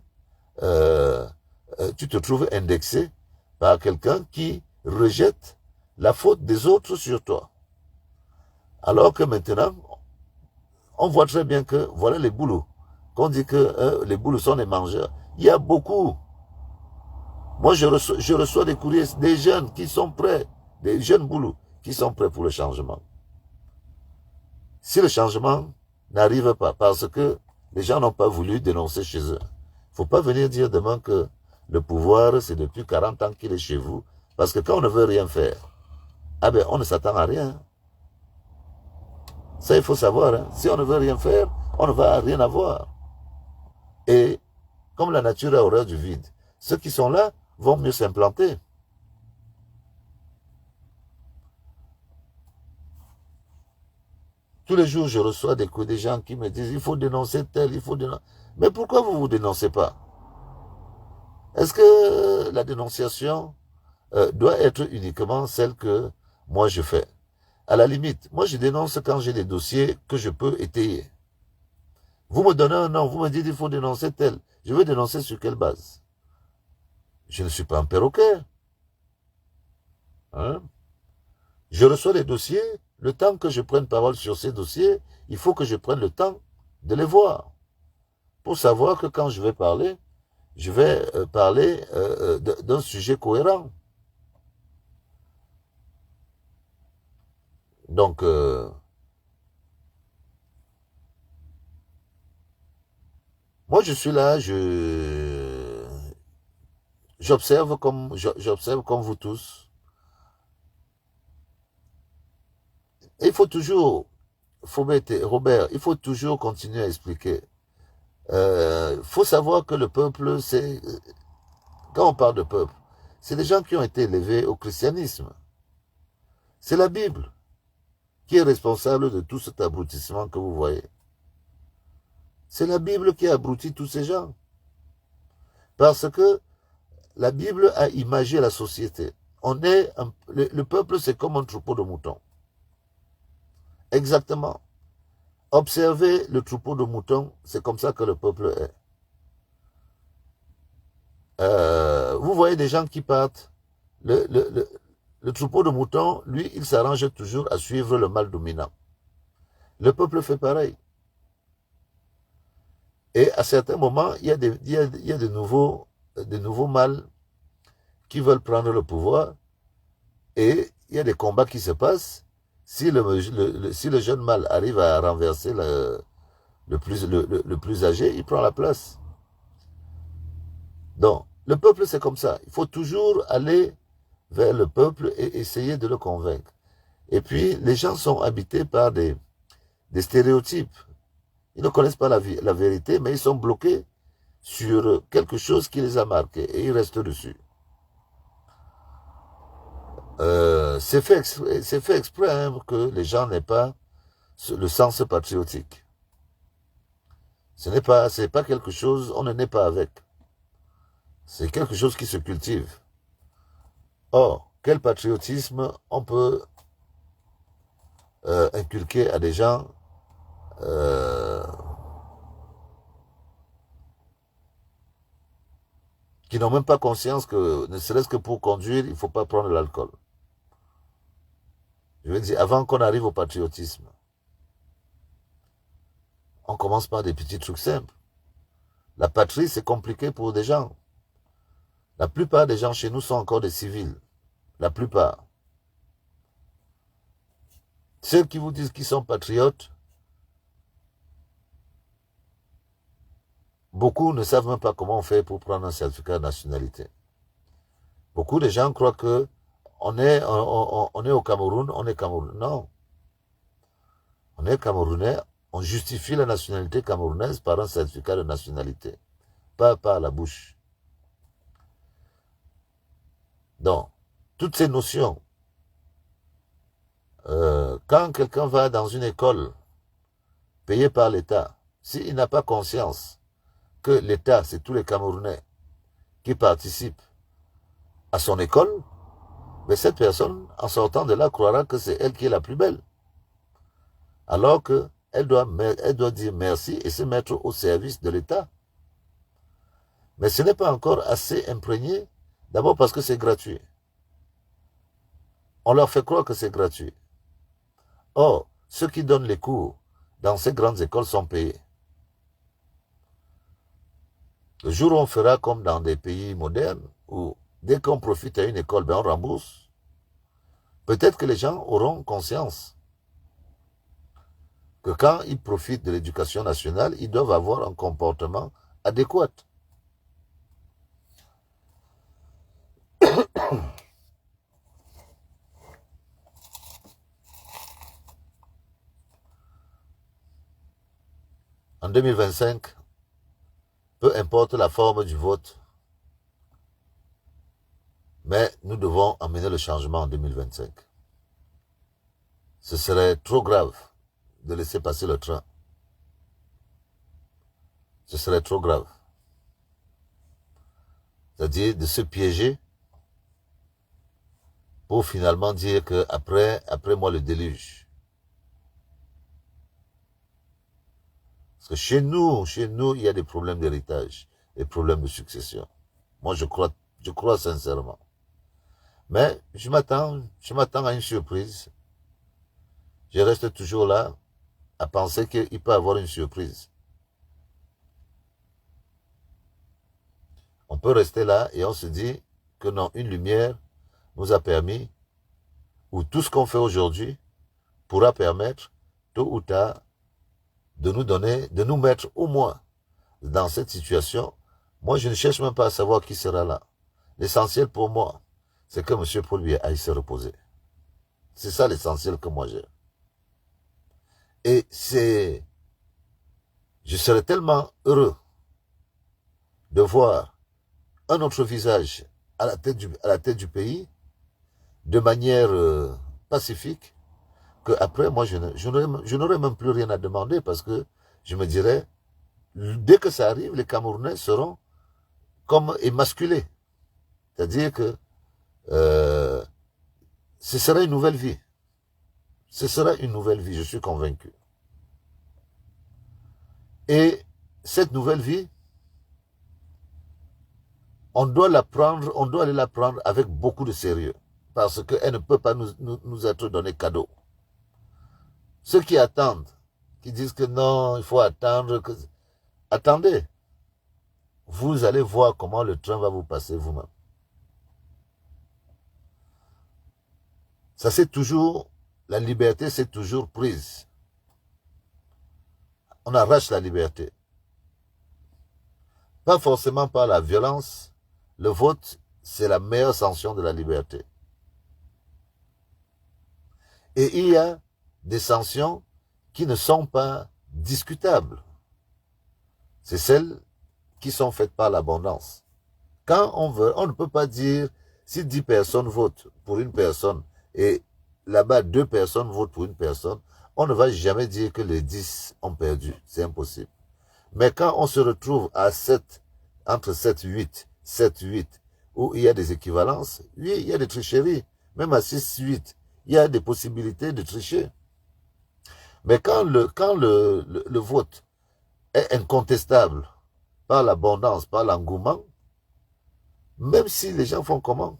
tu te trouves indexé par quelqu'un qui rejette la faute des autres sur toi. Alors que maintenant, on voit très bien que voilà les boulots. Qu'on dit que les boulots sont des mangeurs. Il y a beaucoup. Moi, je reçois des courriers des jeunes qui sont prêts, des jeunes boulots qui sont prêts pour le changement. Si le changement n'arrive pas parce que les gens n'ont pas voulu dénoncer chez eux, il ne faut pas venir dire demain que le pouvoir, c'est depuis 40 ans qu'il est chez vous, parce que quand on ne veut rien faire, ah ben on ne s'attend à rien. Ça, il faut savoir. Hein. Si on ne veut rien faire, on ne va rien avoir. Et comme la nature a horreur du vide, ceux qui sont là vont mieux s'implanter. Tous les jours, je reçois des coups des gens qui me disent il faut dénoncer tel, il faut dénoncer. Mais pourquoi vous ne vous dénoncez pas? Est-ce que la dénonciation doit être uniquement celle que moi je fais? À la limite, moi je dénonce quand j'ai des dossiers que je peux étayer. Vous me donnez un nom, vous me dites il faut dénoncer tel. Je veux dénoncer sur quelle base? Je ne suis pas un perroquet. Hein? Je reçois les dossiers, le temps que je prenne parole sur ces dossiers, il faut que je prenne le temps de les voir, pour savoir que quand je vais parler, je vais parler d'un sujet cohérent. Donc, moi je suis là, j'observe comme vous tous. Et il faut toujours, Robert, il faut toujours continuer à expliquer. Faut savoir que le peuple, quand on parle de peuple, c'est des gens qui ont été élevés au christianisme. C'est la Bible qui est responsable de tout cet abrutissement que vous voyez. C'est la Bible qui a abruti tous ces gens. Parce que la Bible a imagé la société. Le peuple, c'est comme un troupeau de moutons. Exactement. Observez le troupeau de moutons, c'est comme ça que le peuple est. Vous voyez des gens qui partent. Le troupeau de moutons, lui, il s'arrange toujours à suivre le mâle dominant. Le peuple fait pareil. Et à certains moments, il y a de nouveaux mâles qui veulent prendre le pouvoir. Et il y a des combats qui se passent. Si le jeune mâle arrive à renverser le plus âgé, il prend la place. Donc, le peuple, c'est comme ça. Il faut toujours aller vers le peuple et essayer de le convaincre. Et puis, les gens sont habités par des stéréotypes. Ils ne connaissent pas la vérité, mais ils sont bloqués sur quelque chose qui les a marqués et ils restent dessus. C'est fait exprès hein, que les gens n'aient pas le sens patriotique. C'est pas quelque chose, on ne naît pas avec. C'est quelque chose qui se cultive. Or, quel patriotisme on peut inculquer à des gens qui n'ont même pas conscience que, ne serait-ce que pour conduire, il ne faut pas prendre l'alcool. Je veux dire, avant qu'on arrive au patriotisme, on commence par des petits trucs simples. La patrie, c'est compliqué pour des gens. La plupart des gens chez nous sont encore des civils. La plupart. Ceux qui vous disent qu'ils sont patriotes, beaucoup ne savent même pas comment on fait pour prendre un certificat de nationalité. Beaucoup de gens croient que on est au Cameroun, on est Camerounais. Non. On est Camerounais, on justifie la nationalité camerounaise par un certificat de nationalité, pas par la bouche. Donc, toutes ces notions, quand quelqu'un va dans une école payée par l'État, s'il n'a pas conscience que l'État, c'est tous les Camerounais qui participent à son école, mais cette personne, en sortant de là, croira que c'est elle qui est la plus belle. Alors qu'elle doit dire merci et se mettre au service de l'État. Mais ce n'est pas encore assez imprégné, d'abord parce que c'est gratuit. On leur fait croire que c'est gratuit. Or, ceux qui donnent les cours dans ces grandes écoles sont payés. Le jour où on fera comme dans des pays modernes, où dès qu'on profite à une école, ben on rembourse, peut-être que les gens auront conscience que quand ils profitent de l'éducation nationale, ils doivent avoir un comportement adéquat. En 2025, peu importe la forme du vote, mais nous devons amener le changement en 2025. Ce serait trop grave de laisser passer le train. Ce serait trop grave. C'est-à-dire de se piéger pour finalement dire que après moi le déluge. Parce que chez nous, il y a des problèmes d'héritage, des problèmes de succession. Moi, je crois sincèrement. Mais je m'attends à une surprise. Je reste toujours là. à penser qu'il peut avoir une surprise. On peut rester là et on se dit que non, une lumière nous a permis, ou tout ce qu'on fait aujourd'hui pourra permettre, tôt ou tard, de nous donner, de nous mettre au moins dans cette situation. Moi, je ne cherche même pas à savoir qui sera là. L'essentiel pour moi, c'est que M. Paul Biya aille se reposer. C'est ça l'essentiel que moi j'ai. Et je serais tellement heureux de voir un autre visage à la tête du pays, de manière pacifique, qu'après, moi, je n'aurais même plus rien à demander parce que je me dirais, dès que ça arrive, les Camerounais seront comme émasculés. C'est-à-dire que ce sera une nouvelle vie. Ce sera une nouvelle vie, je suis convaincu. Et cette nouvelle vie, on doit aller la prendre avec beaucoup de sérieux. Parce qu'elle ne peut pas nous être donnée cadeau. Ceux qui attendent, qui disent que non, il faut attendre, attendez. Vous allez voir comment le train va vous passer vous-même. Ça c'est toujours, la liberté c'est toujours prise. On arrache la liberté. Pas forcément par la violence. Le vote, c'est la meilleure sanction de la liberté. Et il y a des sanctions qui ne sont pas discutables. C'est celles qui sont faites par l'abondance. Quand on veut, on ne peut pas dire si 10 personnes votent pour une personne et là-bas 2 personnes votent pour une personne, on ne va jamais dire que les 10 ont perdu. C'est impossible. Mais quand on se retrouve à 7, entre 7, 8, 7, 8, où il y a des équivalences, oui, il y a des tricheries. Même à 6, 8, il y a des possibilités de tricher. Mais quand le vote est incontestable par l'abondance, par l'engouement, même si les gens font comment?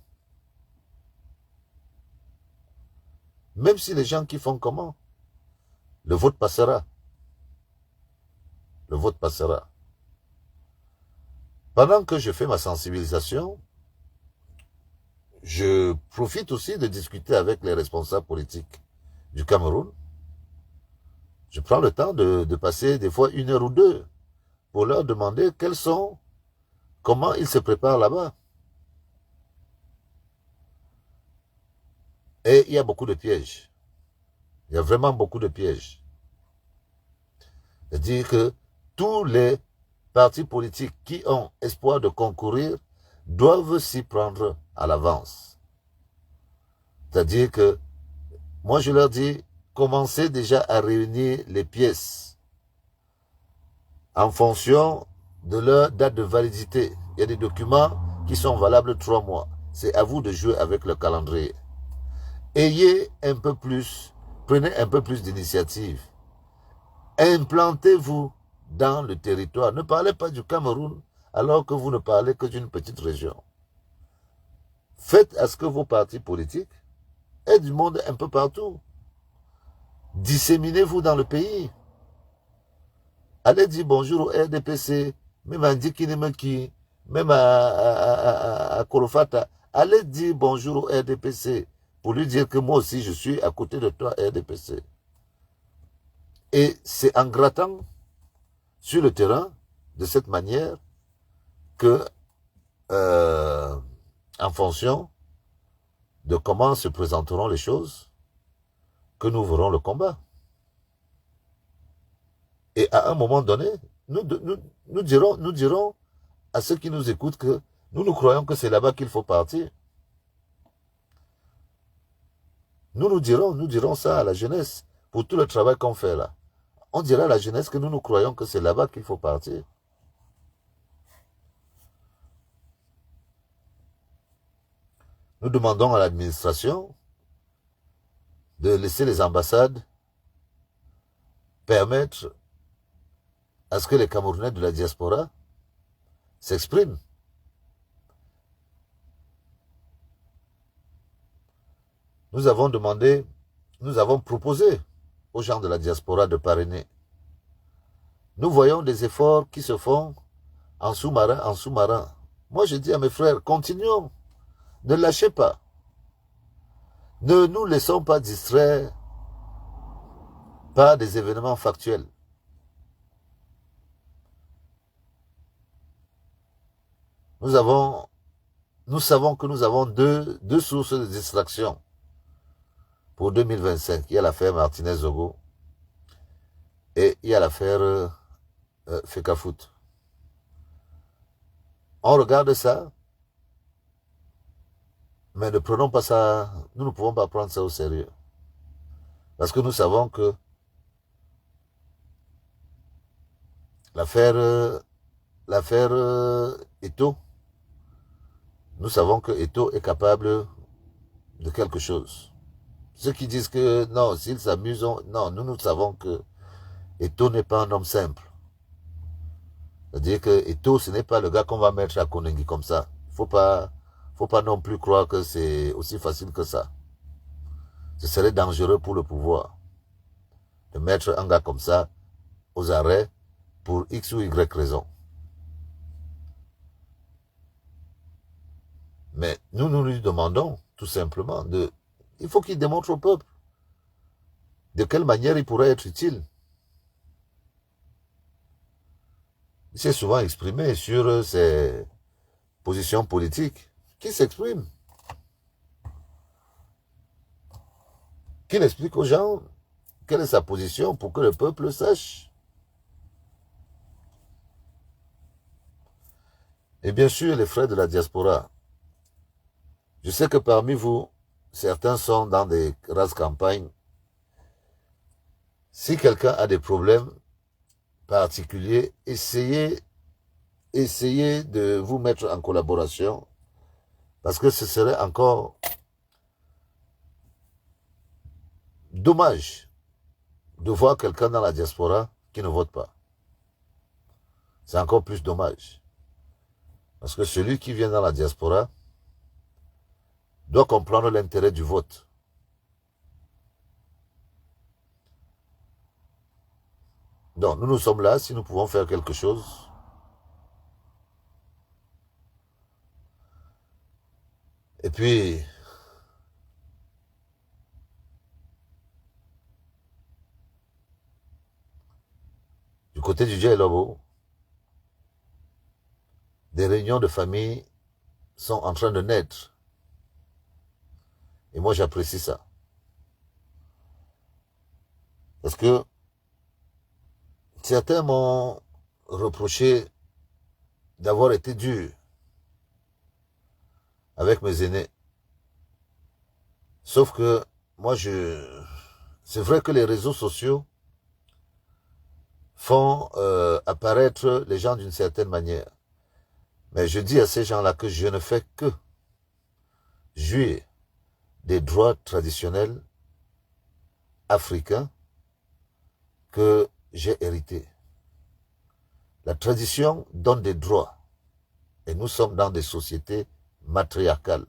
Même si les gens qui font comment? Le vote passera. Le vote passera. Pendant que je fais ma sensibilisation, je profite aussi de discuter avec les responsables politiques du Cameroun. Je prends le temps de passer des fois 1 heure ou 2 pour leur demander comment ils se préparent là-bas. Et il y a beaucoup de pièges. Il y a vraiment beaucoup de pièges. C'est-à-dire que tous les partis politiques qui ont espoir de concourir doivent s'y prendre à l'avance. C'est-à-dire que, moi je leur dis, commencez déjà à réunir les pièces en fonction de leur date de validité. Il y a des documents qui sont valables 3 mois. C'est à vous de jouer avec le calendrier. Ayez un peu plus, prenez un peu plus d'initiative. Implantez-vous dans le territoire. Ne parlez pas du Cameroun alors que vous ne parlez que d'une petite région. Faites à ce que vos partis politiques aient du monde un peu partout. Disséminez-vous dans le pays. Allez dire bonjour au RDPC, même à Ndikinemeki, même à Kolofata. Allez dire bonjour au RDPC pour lui dire que moi aussi je suis à côté de toi, RDPC. Et c'est en grattant sur le terrain de cette manière que, en fonction de comment se présenteront les choses, que nous verrons le combat. Et à un moment donné, nous dirons à ceux qui nous écoutent que nous croyons que c'est là-bas qu'il faut partir. Nous dirons ça à la jeunesse pour tout le travail qu'on fait là. On dira à la jeunesse que nous croyons que c'est là-bas qu'il faut partir. Nous demandons à l'administration de laisser les ambassades permettre à ce que les Camerounais de la diaspora s'expriment. Nous avons proposé aux gens de la diaspora de parrainer. Nous voyons des efforts qui se font en sous-marin, en sous-marin. Moi, je dis à mes frères, continuons. Ne lâchez pas. Ne nous laissons pas distraire par des événements factuels. Nous savons que nous avons deux sources de distraction pour 2025. Il y a l'affaire Martinez-Zogo et il y a l'affaire Fekafoot. On regarde ça, mais ne prenons pas ça, nous ne pouvons pas prendre ça au sérieux. Parce que nous savons que l'affaire Eto'o, nous savons que Eto'o est capable de quelque chose. Ceux qui disent que non, s'ils s'amusent, non, nous savons que Eto'o n'est pas un homme simple. C'est-à-dire que Eto'o, ce n'est pas le gars qu'on va mettre à Konengi comme ça. Faut pas non plus croire que c'est aussi facile que ça. Ce serait dangereux pour le pouvoir de mettre un gars comme ça aux arrêts pour X ou Y raison. Mais nous lui demandons tout simplement il faut qu'il démontre au peuple de quelle manière il pourrait être utile. Il s'est souvent exprimé sur ses positions politiques. Qui s'exprime? Qu'il explique aux gens quelle est sa position pour que le peuple le sache. Et bien sûr, les frères de la diaspora. Je sais que parmi vous, certains sont dans des grasses campagnes. Si quelqu'un a des problèmes particuliers, essayez de vous mettre en collaboration, parce que ce serait encore dommage de voir quelqu'un dans la diaspora qui ne vote pas. C'est encore plus dommage. Parce que celui qui vient dans la diaspora doit comprendre l'intérêt du vote. Donc, nous sommes là, si nous pouvons faire quelque chose. Et puis, du côté du Djai-Lobo, des réunions de famille sont en train de naître. Et moi, j'apprécie ça. Parce que certains m'ont reproché d'avoir été dur avec mes aînés. Sauf que moi, c'est vrai que les réseaux sociaux font apparaître les gens d'une certaine manière. Mais je dis à ces gens-là que je ne fais que jouir des droits traditionnels africains que j'ai hérités. La tradition donne des droits. Et nous sommes dans des sociétés matriarcales.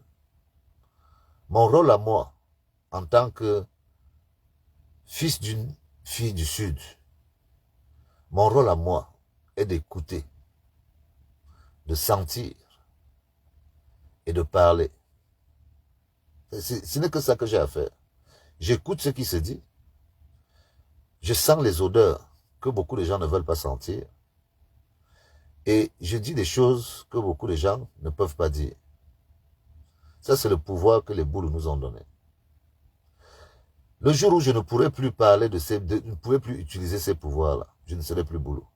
Mon rôle à moi, en tant que fils d'une fille du Sud, mon rôle à moi est d'écouter, de sentir et de parler. Ce n'est que ça que j'ai à faire. J'écoute ce qui se dit. Je sens les odeurs que beaucoup de gens ne veulent pas sentir. Et je dis des choses que beaucoup de gens ne peuvent pas dire. Ça, c'est le pouvoir que les boules nous ont donné. Le jour où je ne pourrai plus parler ne pourrai plus utiliser ces pouvoirs-là, je ne serai plus boulot.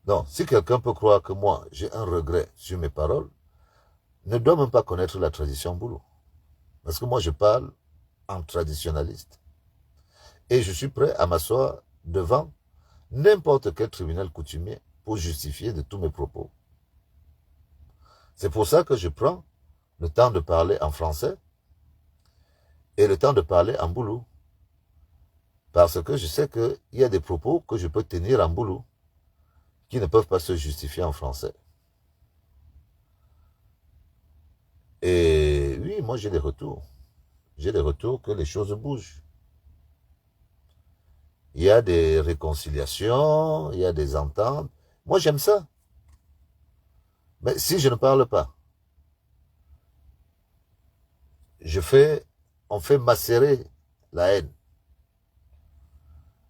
Donc, si quelqu'un peut croire que moi, j'ai un regret sur mes paroles, ne doit même pas connaître la tradition boulot. Parce que moi, je parle en traditionnaliste. Et je suis prêt à m'asseoir devant n'importe quel tribunal coutumier pour justifier de tous mes propos. C'est pour ça que je prends le temps de parler en français et le temps de parler en boulot. Parce que je sais qu'il y a des propos que je peux tenir en boulot qui ne peuvent pas se justifier en français. Et oui, moi j'ai des retours. J'ai des retours que les choses bougent. il y a des réconciliations, il y a des ententes. Moi, j'aime ça. Mais si je ne parle pas, on fait macérer la haine.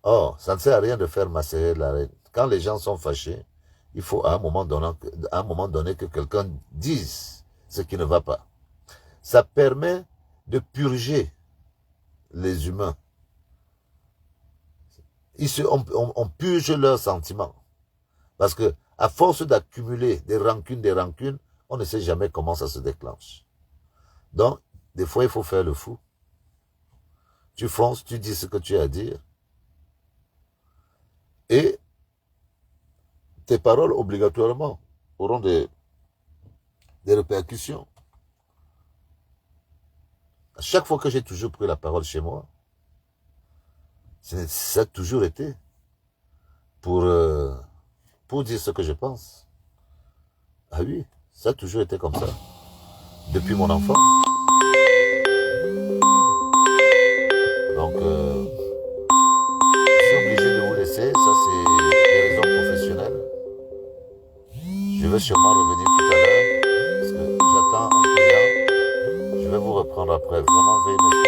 Or, ça ne sert à rien de faire macérer la haine. Quand les gens sont fâchés, il faut à un moment donné que quelqu'un dise ce qui ne va pas. Ça permet de purger les humains. On purge leurs sentiments. Parce que, à force d'accumuler des rancunes, on ne sait jamais comment ça se déclenche. Donc, des fois, il faut faire le fou. Tu fonces, tu dis ce que tu as à dire. Et tes paroles, obligatoirement, auront des répercussions. À chaque fois que j'ai toujours pris la parole chez moi, ça a toujours été pour dire ce que je pense. Ah oui, ça a toujours été comme ça. Depuis mon enfance. Donc, je suis obligé de vous laisser. Ça, c'est des raisons professionnelles. Je vais sûrement revenir tout à l'heure parce que j'attends un client. Je vais vous reprendre après. Vraiment, veuillez